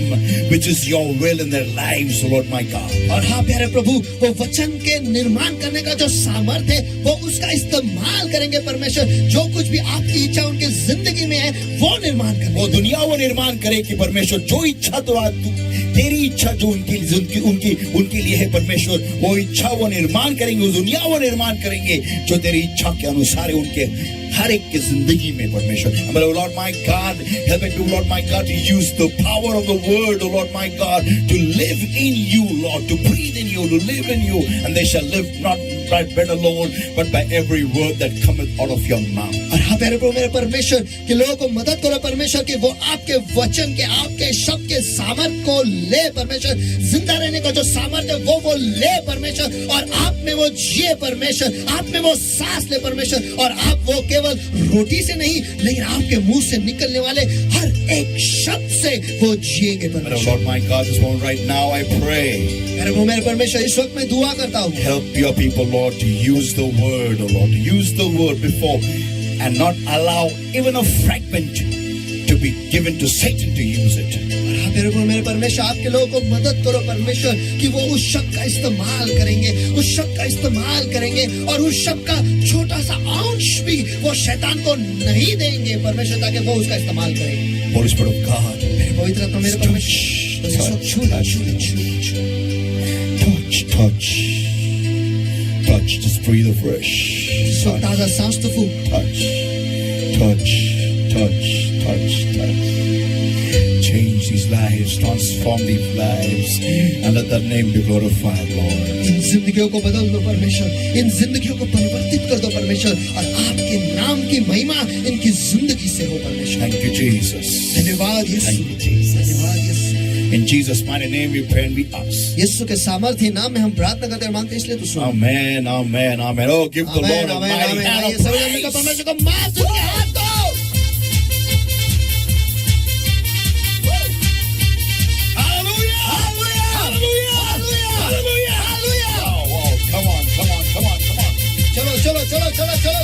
which is your will in their lives, Lord my God. और हाँ प्यारे प्रभु, वो वचन के निर्माण करने का जो सामर्थ्य है वो उसका इस्तेमाल करेंगे परमेश्वर, जो कुछ भी आपकी इच्छा उनके जिंदगी में है वो निर्माण करें. वो दुनिया वो निर्माण करे कि परमेश्वर जो इच्छा तेरी इच्छा जो उनके लिए है परमेश्वर, वो इच्छा वो निर्माण करेंगे, दुनिया वो निर्माण करेंगे जो तेरी इच्छा के अनुसार है उनके हर एक की जिंदगी में परमेश्वर. Lord my God, help me to, Lord my God, to use the power of the word, oh Lord my God, to live in you, Lord, to breathe in you, to live in you, and they shall live not by bread alone, but by every word that cometh out of your mouth. और हाँ प्यारे प्रभु मेरे परमेश्वर कि लोगों को मदद करो परमेश्वर कि वो आपके वचन के, आपके शब्द के सामर्थ को ले परमेश्वर, जिंदा रहने का जो सामर्थ है वो ले परमेश्वर, और आप में वो जिए परमेश्वर, आप में वो सांस ले परमेश्वर, और आप वो केवल रोटी से नहीं लेकिन आपके मुंह से निकलने वाले हर एक शब्द से वो जिएंगे परमेश्वर. Lord my God, this moment right now I pray. मेरे प्रभु मेरे परमेश्वर इस वक्त मैं दुआ करता हूँ. Help your people, Lord, to use the word, oh Lord, to use the word before and not allow even a fragment to be given to Satan to use it. मेरे प्रभु मेरे परमेश्वर आपके लोगों को मदद करो परमेश्वर कि वो उस शब्द का इस्तेमाल करेंगे, उस शब्द का इस्तेमाल करेंगे, और उस शब्द का छोटा सा अंश भी वो शैतान को नहीं देंगे परमेश्वर, ताकि वो उसका इस्तेमाल करें. Holy Spirit of God, मेरे पवित्र आत्मा मेरे परमेश्वर touch, just breathe afresh. ताजा सांस तो फूंक. Touch. Change these lives, transform these lives, and let that name be glorified, Lord. इन जिंदगियों को बदल दो परमेश्वर, इन जिंदगियों को परिवर्तित कर दो परमेश्वर, और आपके नाम की महिमा इनकी जिंदगी से हो परमेश्वर. Thank you, Jesus. धन्यवाद यीशु. Thank you, Jesus. धन्यवाद यीशु. In Jesus' mighty name we pray and we ask. यीशु के सामर्थ्य नाम में हम प्रार्थना करते हैं, मांगते हैं, इसलिए तो सुनो. Amen, amen, amen. Oh, give the Lord a mighty hand of praise. परमेश्वर को माफ करके हाथ दो.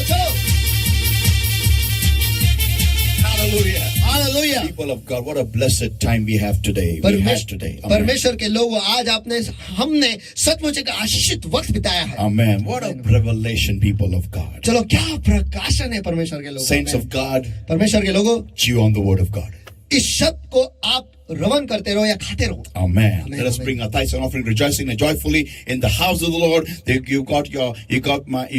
चलो. Hallelujah. People of God, what a blessed time we have today. We had today. Amen. परमेश्वर के लोग आज हमने सचमुच एक आशीषित वक्त बिताया है. Amen. What a revelation, people of God. चलो क्या प्रकाशन है परमेश्वर के लोगों. Saints of God, परमेश्वर के लोगों, chew on the word of God. इस शब्द को आप रवन करते रहो या खाते रहो. Amen. Let us bring our tithes and offering, rejoicing and joyfully in the house of the Lord. You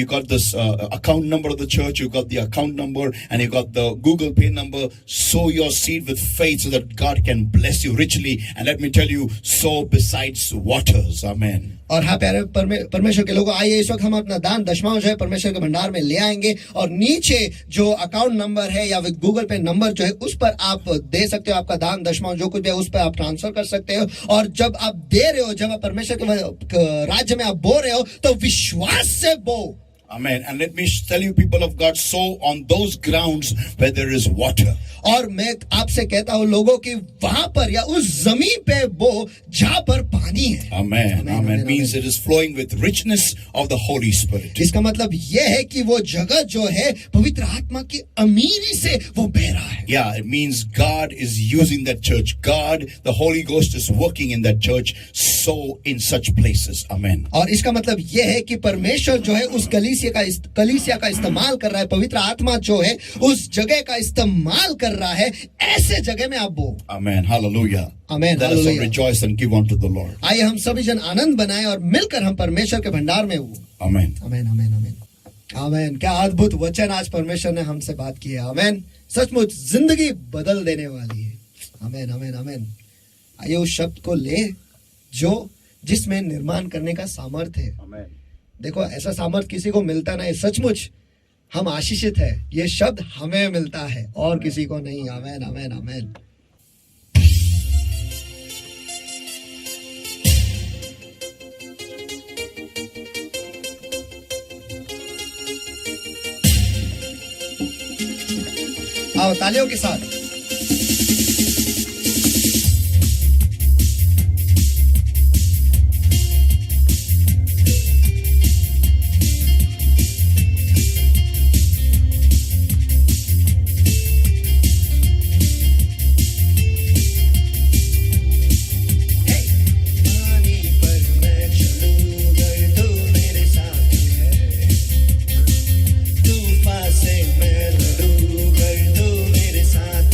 got this account number of the church. You got the account number, and you got the Google Pay number. Sow your seed with faith so that God can bless you richly. And let me tell you, sow besides waters. Amen. और हाँ प्यारे परमेश्वर के लोगों, आइए इस वक्त हम अपना दान दशमांश जो है परमेश्वर के भंडार में ले आएंगे, और नीचे जो अकाउंट नंबर है या गूगल पे नंबर जो है उस पर आप दे सकते हो. आपका दान दशमांश जो कुछ भी है उस पर आप ट्रांसफर कर सकते हो. और जब आप दे रहे हो, जब आप परमेश्वर के राज्य में आप बो रहे हो, तो विश्वास से बो. Amen. And let me tell you, people of God, sow on those grounds where there is water. और मैं आपसे कहता हूँ लोगों की वहां पर या उस जमीन पे बो जहां पर पानी है. Amen. Amen. Means it is flowing with richness of the Holy Spirit. इसका मतलब यह है कि वो जगह जो है पवित्र आत्मा की अमीरी से वो बह रहा है. Yeah, it means God is using that church. God, the Holy Ghost is working in that church. Sow in such places. Amen. और इसका मतलब यह है कि परमेश्वर जो है उस कलीसिया का इस्तेमाल कर रहा है. पवित्र आत्मा जो है उस जगह का इस्तेमाल कर रहा है. ऐसे जगह में आप बो. Amen. Hallelujah. Amen. Let us all rejoice and give unto the Lord. आइए हम सभी जन आनंद बनाएं और मिलकर हम परमेश्वर के भंडार में हो. Amen. आमेन आमेन आमेन आमेन. क्या अद्भुत वचन आज परमेश्वर ने हमसे बात की है. आमेन. सचमुच जिंदगी बदल देने वाली है. आमेन आमेन आमेन. आइए उस शब्द को ले जो जिसमें निर्माण करने का सामर्थ्य है. Amen. देखो ऐसा सामर्थ किसी को मिलता नहीं. सचमुच हम आशीषित है. ये शब्द हमें मिलता है और किसी को नहीं. आमेन आमेन आमेन. आओ तालियों के साथ. साथ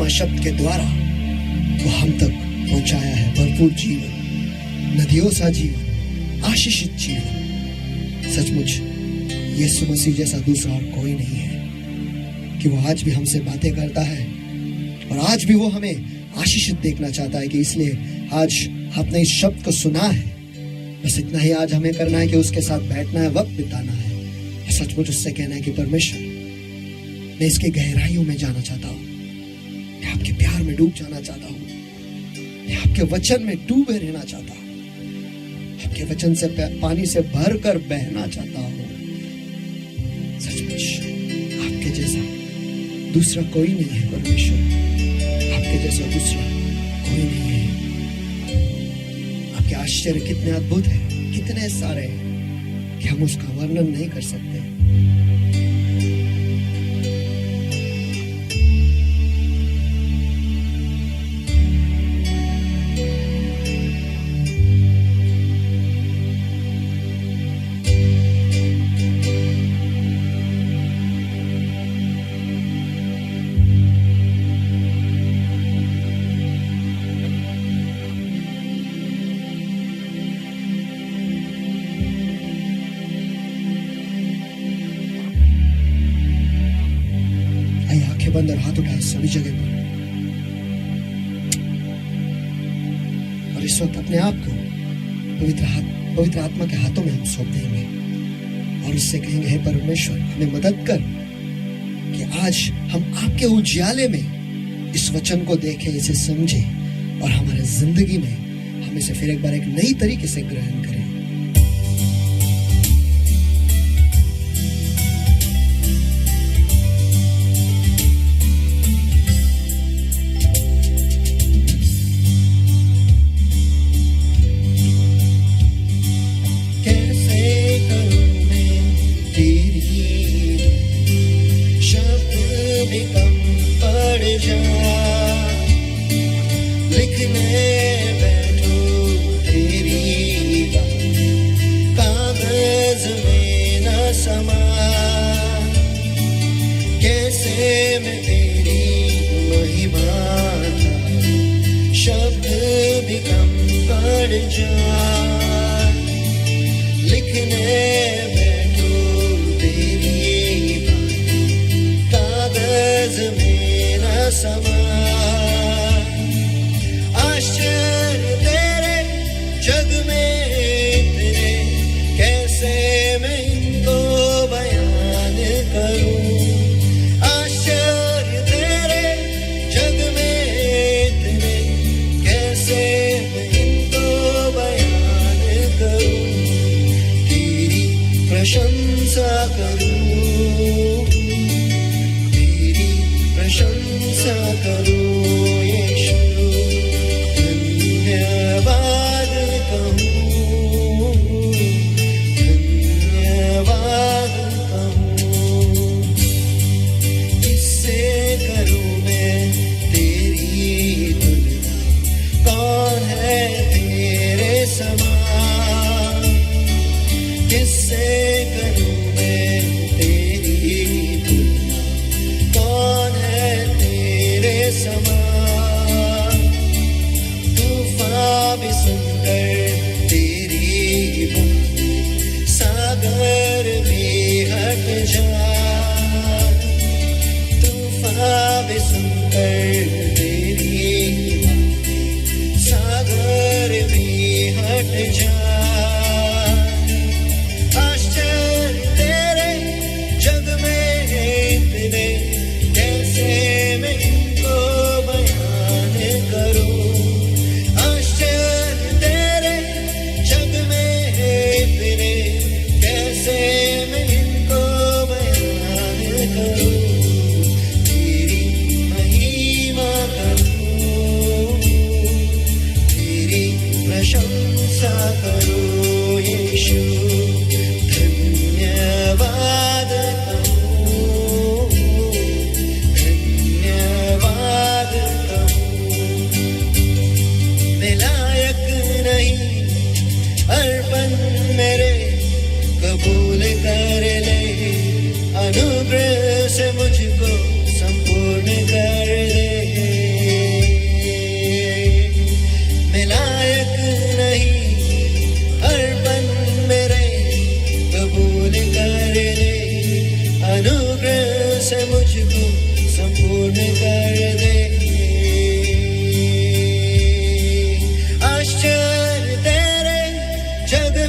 जीवात्मा शब्द के द्वारा वो हम तक पहुंचाया है भरपूर जीवन, नदियों सा जीवन, आशीषित जीवन। सचमुच यीशु मसीह जैसा दूसरा और कोई नहीं है कि वो आज भी हमसे बातें करता है और आज भी वो हमें आशीषित देखना चाहता है। कि इसलिए आज आपने इस शब्द को सुना है, बस इतना ही आज हमें करना है कि उसके साथ बैठना है, वक्त बिताना है और सचमुच उससे कहना है कि परमेश्वर, मैं इसकी गहराइयों में जाना चाहता हूँ, मैं आपके प्यार में डूब जाना चाहता हूँ, मैं आपके वचन में डूबे रहना चाहता हूँ, आपके वचन से पानी से भर कर बहना चाहता हूँ। सचमुच आपके जैसा दूसरा कोई नहीं है परमेश्वर, आपके जैसा दूसरा कोई नहीं है। आपके आश्चर्य कितने अद्भुत हैं, कितने सारे हैं कि हम उसका वर्णन नहीं कर सकते। बंद और हाथ उठाए सभी जगह पर, और इस वक्त अपने आप को पवित्र आत्मा के हाथों में हम सौंप देंगे और उससे कहेंगे, हे परमेश्वर हमें मदद कर कि आज हम आपके उजियाले में इस वचन को देखें, इसे समझें और हमारे जिंदगी में हम इसे फिर एक बार एक नई तरीके से ग्रहण करें। समा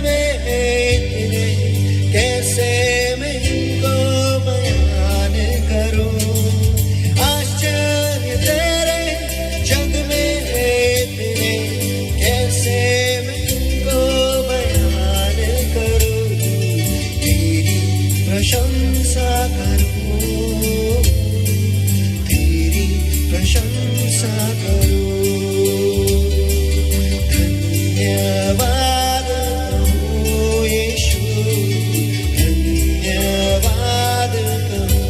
में इतने कैसे मैं इनको बयान करूं आश्चर्य तेरे जग में इतने कैसे मैं इनको बयान करूं तेरी प्रशंसा करूं तेरी प्रशंसा करूं धन्यवाद कहो यीशु धन्यवाद कहो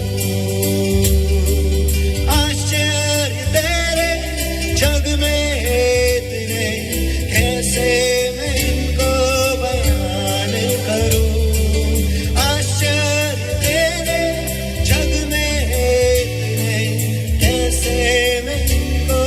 आश्चर्य तेरे जग में इतने कैसे मैं इनको बयान करूं आश्चर्य तेरे जग में इतने कैसे मैं इनको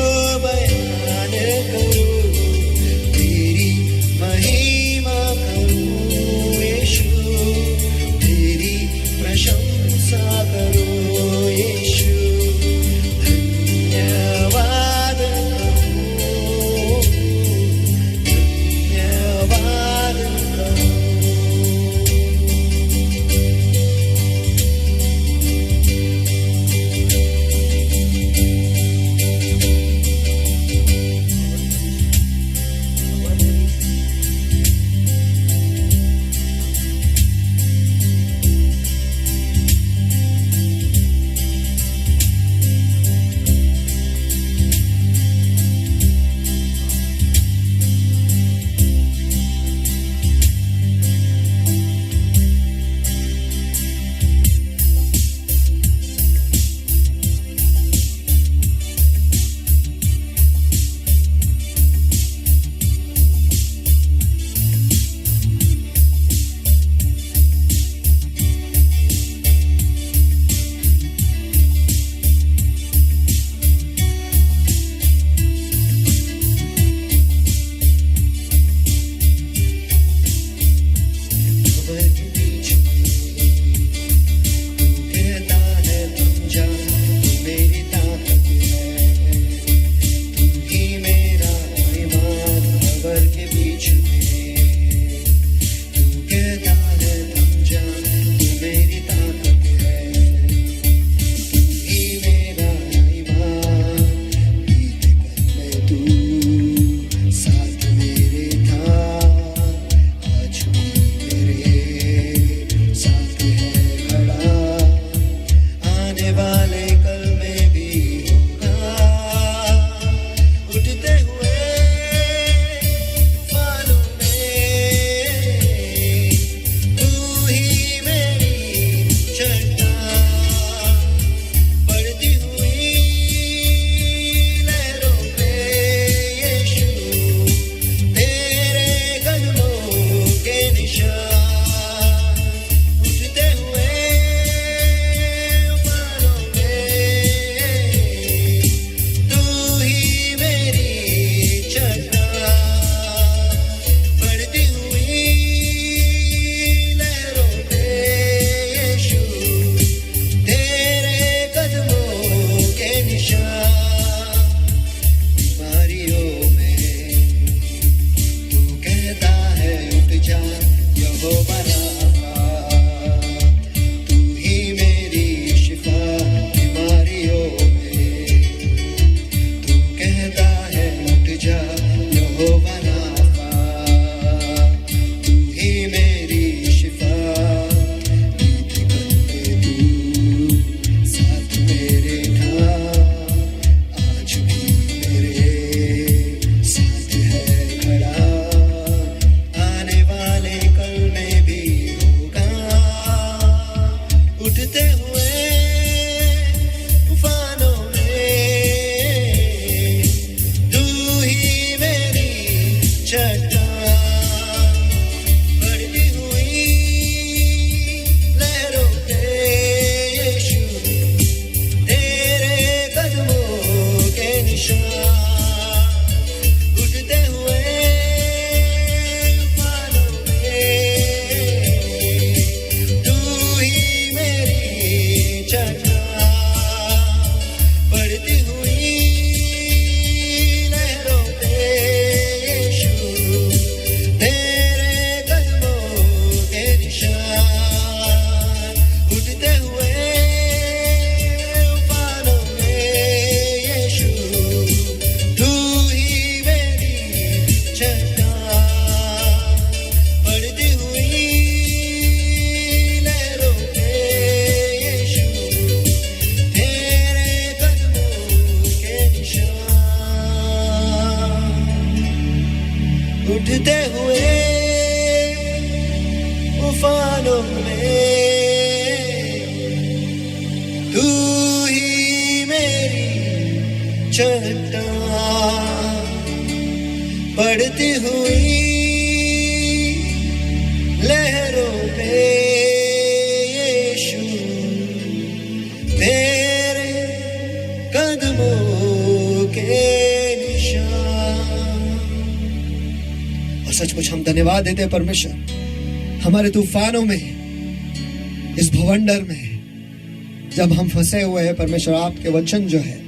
सचमुच हम धन्यवाद देते हैं परमेश्वर, हमारे तूफानों में, इस भवंडर में जब हम फंसे हुए हैं परमेश्वर, आपके वचन जो है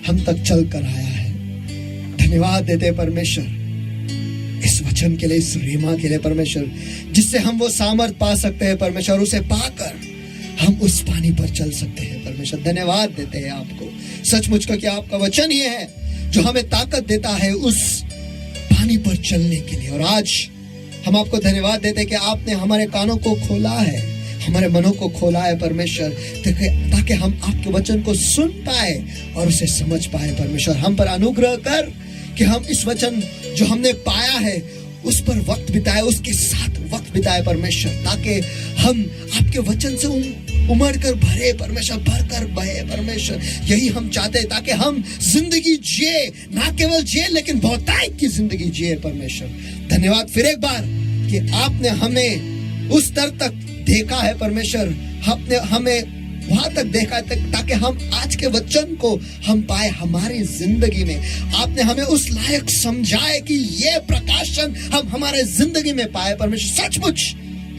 हम तक चल कर आया है। धन्यवाद देते हैं परमेश्वर इस वचन के लिए, इस रीमा के लिए परमेश्वर, जिससे हम वो सामर्थ पा सकते हैं परमेश्वर, उसे पाकर हम उस पानी पर चल सकते हैं परमेश्वर। धन्यवाद देते हैं आपको सचमुच का कि आपका वचन ही है जो हमें ताकत देता है उस पानी पर चलने के लिए। और आज हम आपको धन्यवाद देते हैं कि आपने हमारे कानों को खोला है, हमारे मनों को खोला है परमेश्वर, ताकि हम आपके वचन को सुन पाए और उसे समझ पाए परमेश्वर। हम पर अनुग्रह कर कि हम इस वचन जो हमने पाया है उस पर वक्त बिताए, उसके साथ वक्त बिताए परमेश्वर, ताकि हम आपके वचन से उमड़ कर भरे परमेश्वर, भर कर बहे परमेश्वर। यही हम चाहते हैं, ताकि हम जिंदगी जिए, ना केवल जिए लेकिन बहुतायत की जिंदगी जिए परमेश्वर। धन्यवाद फिर एक बार कि आपने हमें उस स्तर तक देखा है परमेश्वर, आपने हमें वहां तक देखा है ताकि हम आज के वचन को हम पाए हमारी जिंदगी में। आपने हमें उस लायक समझाए कि ये प्रकाशन हम हमारे जिंदगी में पाए परमेश्वर। सचमुच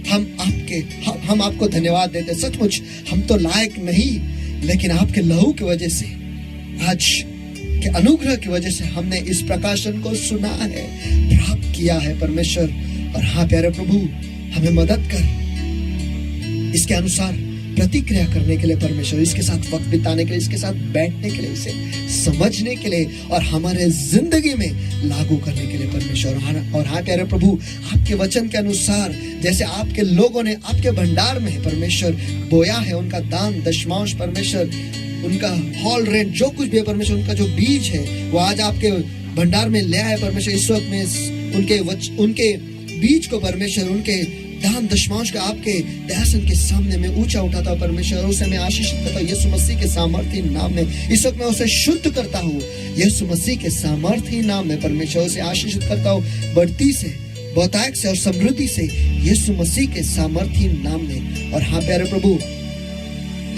हम आपको धन्यवाद देते। सचमुच हम तो लायक नहीं, लेकिन आपके लहू की वजह से, आज के अनुग्रह की वजह से हमने इस प्रकाशन को सुना है, प्राप्त किया है परमेश्वर। और हाँ प्यारे प्रभु, हमें मदद कर इसके अनुसार प्रतिक्रिया करने के लिए परमेश्वर, इसके साथ वक्त बिताने के लिए, इसके साथ बैठने के लिए, इसे समझने के लिए और हमारे जिंदगी में लागू करने के लिए परमेश्वर। और हाँ प्यारे प्रभु, आपके वचन के अनुसार जैसे आपके लोगों ने आपके भंडार में परमेश्वर बोया है, उनका दान दशमांश परमेश्वर, उनका हॉल रेंट जो कुछ भी है परमेश्वर, उनका जो बीज है वो आज आपके भंडार में ले आए परमेश्वर। इस वक्त में उनके बीज को परमेश्वर, उनके दान दशमांश का आपके दयासन के सामने में ऊंचा उठाता हूं परमेश्वर, उसे मैं आशीषित करता हूं यीशु मसीह के सामर्थी नाम में। इस वक्त मैं उसे शुद्ध करता हूं यीशु मसीह के सामर्थी नाम में परमेश्वर, उसे आशीषित करता हूं बढ़ती से, बहुतायत से और समृद्धि से यीशु मसीह के सामर्थी नाम में। और हाँ प्यारे प्रभु,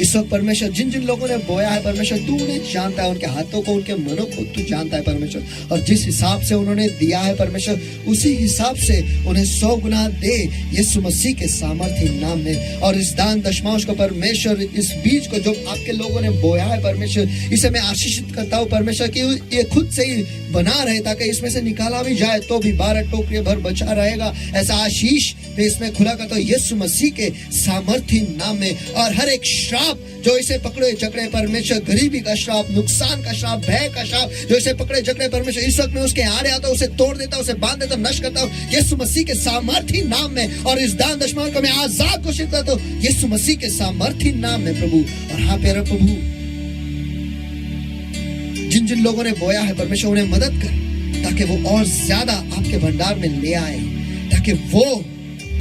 इस वक्त परमेश्वर जिन जिन लोगों ने बोया है परमेश्वर, तू उन्हें जानता है, उनके हाथों को, उनके मनों को तू जानता है परमेश्वर। और जिस हिसाब से उन्होंने दिया है परमेश्वर, उसी हिसाब से उन्हें 100 गुना दे यीशु मसीह के सामर्थी नाम में। और इस दान दशमांश को परमेश्वर, इस बीज को जो आपके लोगों ने बोया है परमेश्वर, इसे मैं आशीषित करता हूँ परमेश्वर कि ये खुद से ही बना रहे, ताकि इसमें से निकाला भी जाए तो भी 12 टोकरियां भर बचा रहेगा। ऐसा आशीष मैं इसमें खुला करता हूँ यीशु मसीह के सामर्थी नाम में। और हर एक श्राप जो इसे पकड़े जकड़े परमेश्वर, गरीबी का श्राप, नुकसान का श्राप, भय का श्राप जो इसे पकड़े जकड़े परमेश्वर, इस वक्त में उसके आड़े आता हूं, उसे तोड़ देता हूं, उसे बांध देता हूं, नष्ट करता हूं यीशु मसीह के सामर्थी नाम में। और इस दान दशमांश को मैं आजाद घोषित करता हूं यीशु मसीह के सामर्थी नाम में प्रभु। और हाँ प्यारे प्रभु, जिन जिन लोगों ने बोया है परमेश्वर, उन्हें मदद कर ताकि वो और ज्यादा आपके भंडार में ले आए, ताकि वो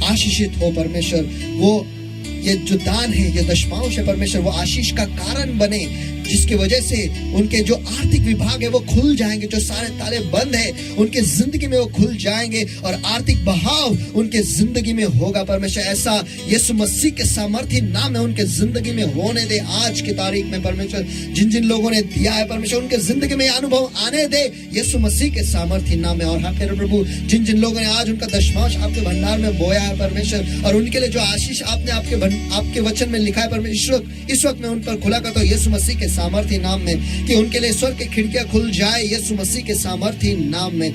आशीषित हो परमेश्वर। वो ये जो दान है, ये दशमांश है परमेश्वर, वो आशीष का कारण बने, जिसकी वजह से उनके जो आर्थिक विभाग है वो खुल जाएंगे, जो सारे ताले बंद है उनके जिंदगी में वो खुल जाएंगे और आर्थिक बहाव उनके जिंदगी में होगा परमेश्वर। ऐसा यीशु मसीह के सामर्थी नाम में उनके जिंदगी में होने दे आज की तारीख में परमेश्वर। जिन जिन लोगों ने दिया है परमेश्वर, उनके जिंदगी में अनुभव आने दे यीशु मसीह के सामर्थी नाम में। और हाँ फिर प्रभु, जिन जिन लोगों ने आज उनका दशमांश आपके भंडार में बोया है परमेश्वर, और उनके लिए जो आशीष आपने आपके वचन में लिखा है परमेश्वर, इस वक्त मैं उन पर खुला करता हूँ यीशु मसीह के सामर्थी नाम में, कि उनके लिए स्वर्ग की खिड़कियां खुल जाए यीशु मसीह के सामर्थी नाम में।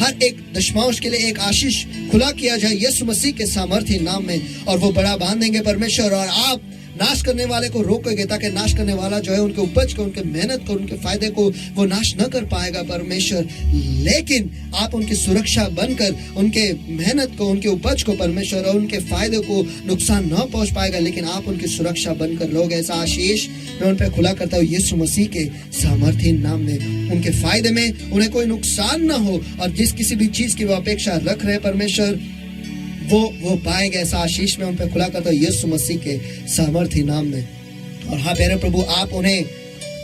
हर एक दशमांश के लिए एक आशीष खुला किया जाए यीशु मसीह के सामर्थी नाम में, और वो बड़ा बांधेंगे परमेश्वर। और आप नाश करने वाले को रोकोगे, ताकि नाश करने वाला जो है उनके उपज को, उनके मेहनत को, उनके फायदे को वो नाश न कर पाएगा परमेश्वर। लेकिन आप उनकी सुरक्षा बनकर उनके मेहनत को, उनके उपज को परमेश्वर, और उनके फायदे को नुकसान न पहुंच पाएगा, लेकिन आप उनकी सुरक्षा बनकर लोग। ऐसा आशीष मैं उन पर खुला करता हूँ यीशु मसीह के सामर्थी नाम में। उनके फायदे में उन्हें कोई नुकसान न हो, और जिस किसी भी चीज की वो अपेक्षा रख रहे परमेश्वर, वो पाएंगे। ऐसा आशीष में उन पर खुला करता हूं यीशु मसीह के सामर्थी नाम में। और हाँ प्यारे प्रभु, आप उन्हें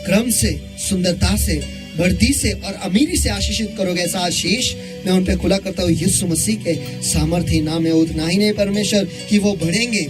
क्रम से, सुंदरता से, बढ़ती से और अमीरी से आशीषित करोगे। ऐसा आशीष मैं उन पर खुला करता हूँ यीशु मसीह के सामर्थी नाम में। उतना ही नहीं परमेश्वर कि वो बढ़ेंगे,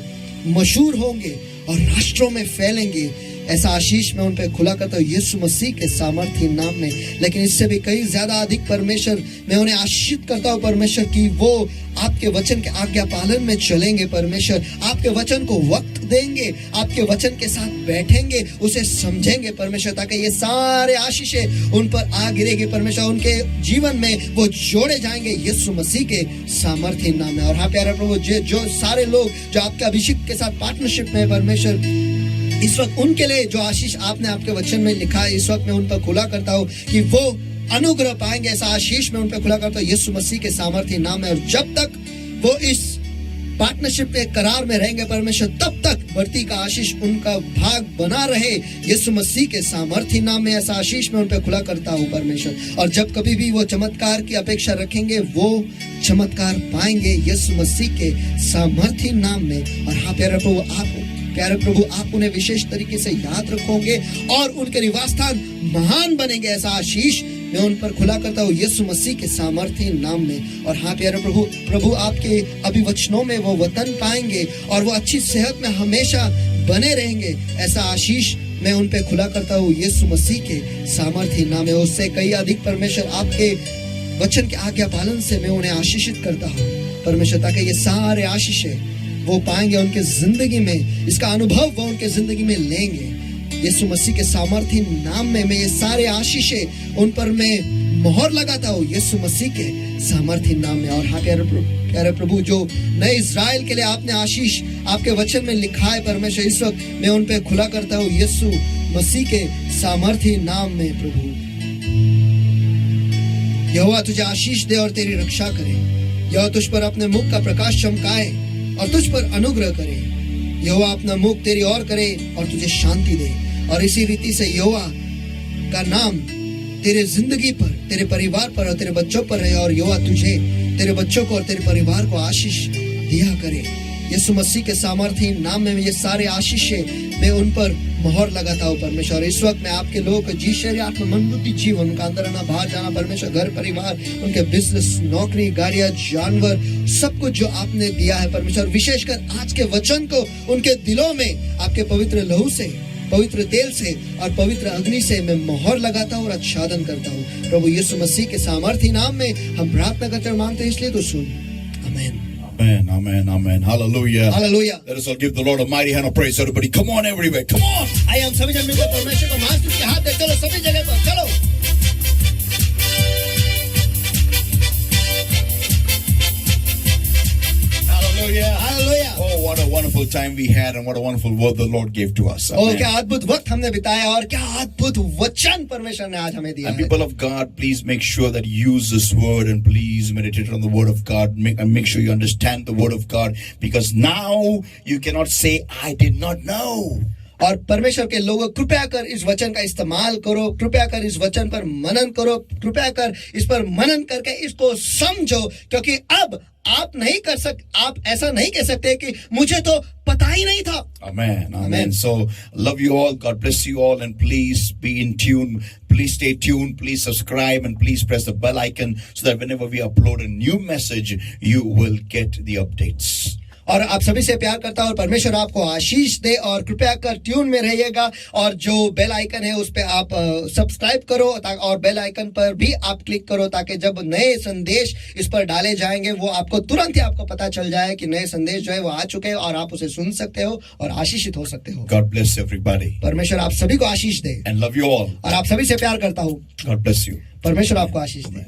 मशहूर होंगे और राष्ट्रों में फैलेंगे ऐसा आशीष मैं उन पे खुला करता हूँ यीशु मसीह के सामर्थ्य नाम में। लेकिन इससे भी कई ज्यादा अधिक परमेश्वर मैं उन्हें आशीषित करता हूँ परमेश्वर कि वो आपके वचन के आज्ञा पालन में चलेंगे परमेश्वर, आपके वचन को वक्त देंगे, आपके वचन के साथ बैठेंगे, उसे समझेंगे परमेश्वर, ताकि ये सारे आशीषें उन पर आ गिरेगी परमेश्वर, उनके जीवन में वो जोड़े जाएंगे यीशु मसीह के सामर्थ्य नाम में। और हाँ प्यारे प्रभु, जो सारे लोग जो आपके अभिषेक के साथ पार्टनरशिप में परमेश्वर, इस वक्त उनके लिए जो आशीष आपने आपके वचन में लिखा है, इस वक्त मैं उन पर खुला करता हूँ कि वो अनुग्रह पाएंगे। ऐसा आशीष मैं उन पर खुला करता हूँ यीशु मसीह के सामर्थ्य नाम में। और जब तक वो इस पार्टनरशिप में करार में रहेंगे परमेश्वर, तब तक बढ़ती का आशीष उनका भाग बना रहे यीशु मसीह के सामर्थ्य नाम में। ऐसा आशीष मैं उन पर खुला करता हूँ परमेश्वर। और जब कभी भी वो चमत्कार की अपेक्षा रखेंगे, वो चमत्कार पाएंगे यीशु मसीह के सामर्थ्य नाम में। और हाँ प्यारे प्रभु, आप उन्हें विशेष तरीके से याद रखोगे और उनके निवासस्थान महान बनेंगे। ऐसा आशीष मैं उन पर खुला करता हूँ यीशु मसीह के सामर्थ्य नाम में। और हाँ प्यारे प्रभु आपके अभिवचनों में वो वतन पाएंगे और वो अच्छी सेहत में हमेशा बने रहेंगे। ऐसा आशीष मैं उन पे खुला करता हूँ यीशु मसीह के सामर्थ्य नाम में। उससे कई अधिक परमेश्वर आपके वचन के आज्ञा पालन से मैं उन्हें आशीषित करता हूँ परमेश्वर, ताकि ये सारे आशीषें वो पाएंगे उनके जिंदगी में, इसका अनुभव वो उनके जिंदगी में लेंगे यीशु मसीह के सामर्थ्य नाम में। मैं ये सारे आशीषें उन पर मैं मोहर लगाता हूँ यीशु मसीह के सामर्थ्य नाम में। और हाँ प्यारे प्रभु, जो नए इज़राइल के लिए आपने आशीष आपके वचन में लिखा है परमेश्वर, इस वक्त मैं उन पे खुला करता हूँ यीशु मसीह के सामर्थ्य नाम में। प्रभु यहोवा तुझे आशीष दे और तेरी रक्षा करे, यहोवा तुझ पर अपने मुख का प्रकाश चमकाए और तुझ पर अनुग्रह करे, यहोवा अपना मुख तेरी ओर करे और तुझे शांति दे। और इसी रीति से यहोवा का नाम तेरे जिंदगी पर, तेरे परिवार पर और तेरे बच्चों पर रहे, और यहोवा तुझे, तेरे बच्चों को और तेरे परिवार को आशीष दिया करे यीशु मसीह के सामर्थ्य नाम में। ये सारे आशीषें मैं उन पर मोहर लगाता हूँ परमेश्वर। इस वक्त मैं आपके लोगों को जी शरीर आत्मा मन बुद्धि जीवन, उनका अंदर आना बाहर जाना परमेश्वर, घर परिवार, उनके बिजनेस, नौकरी, गाड़ियां, जानवर, सब कुछ जो आपने दिया है परमेश्वर, विशेषकर आज के वचन को उनके दिलों में आपके पवित्र लहू से, पवित्र तेल से और पवित्र अग्नि से मैं मोहर लगाता हूँ और आच्छादन करता हूँ प्रभु यीशु मसीह के सामर्थ्य नाम में हम प्रार्थना करते हैं, मांगते हैं, इसलिए तो सुन। आमीन। Amen, amen, amen. Hallelujah. Hallelujah. Let us all give the Lord a mighty hand of praise. Everybody, come on everywhere. Come on. आइए हम सभी जन मिलकर परमेश्वर को महान स्तुति के हाथ दे, चलो सभी जगह पर चलो। Hallelujah. Hallelujah. Oh, what a wonderful time we had and what a wonderful word the Lord gave to us. और Amen. क्या अद्भुत वक्त हमने बिताया और क्या अद्भुत वचन परमेश्वर ने आज हमें दिया And है। people of God, please make sure that you use this word and please meditate on the word of God. Make sure you understand the word of God, because now you cannot say, I did not know. और परमेश्वर के लोगों, कृपया कर इस वचन का इस्तेमाल करो, कृपया कर इस वचन पर मनन करो, कृपया कर इस पर मनन करके इसको समझो, क्योंकि अब आप नहीं कर आप ऐसा नहीं कह सकते कि मुझे तो पता ही नहीं था। Amen. Amen. So love you all. God bless you all, and please be in tune. Please stay tuned. Please subscribe and please press the bell icon so that whenever we upload a new message, you will get the updates. और आप सभी से प्यार करता हूं और परमेश्वर आपको आशीष दे, और कृपया कर ट्यून में रहिएगा, और जो बेल आइकन है उस पे आप सब्सक्राइब करो और बेल आइकन पर भी आप क्लिक करो, ताकि जब नए संदेश इस पर डाले जाएंगे वो आपको तुरंत ही आपको पता चल जाए कि नए संदेश जो है वो आ चुके हैं और आप उसे सुन सकते हो और आशीषित हो सकते हो। God bless everybody. परमेश्वर आप सभी को आशीष दे And love you all. और आप सभी से प्यार करता हूँ। God bless you. परमेश्वर आपको आशीष दे।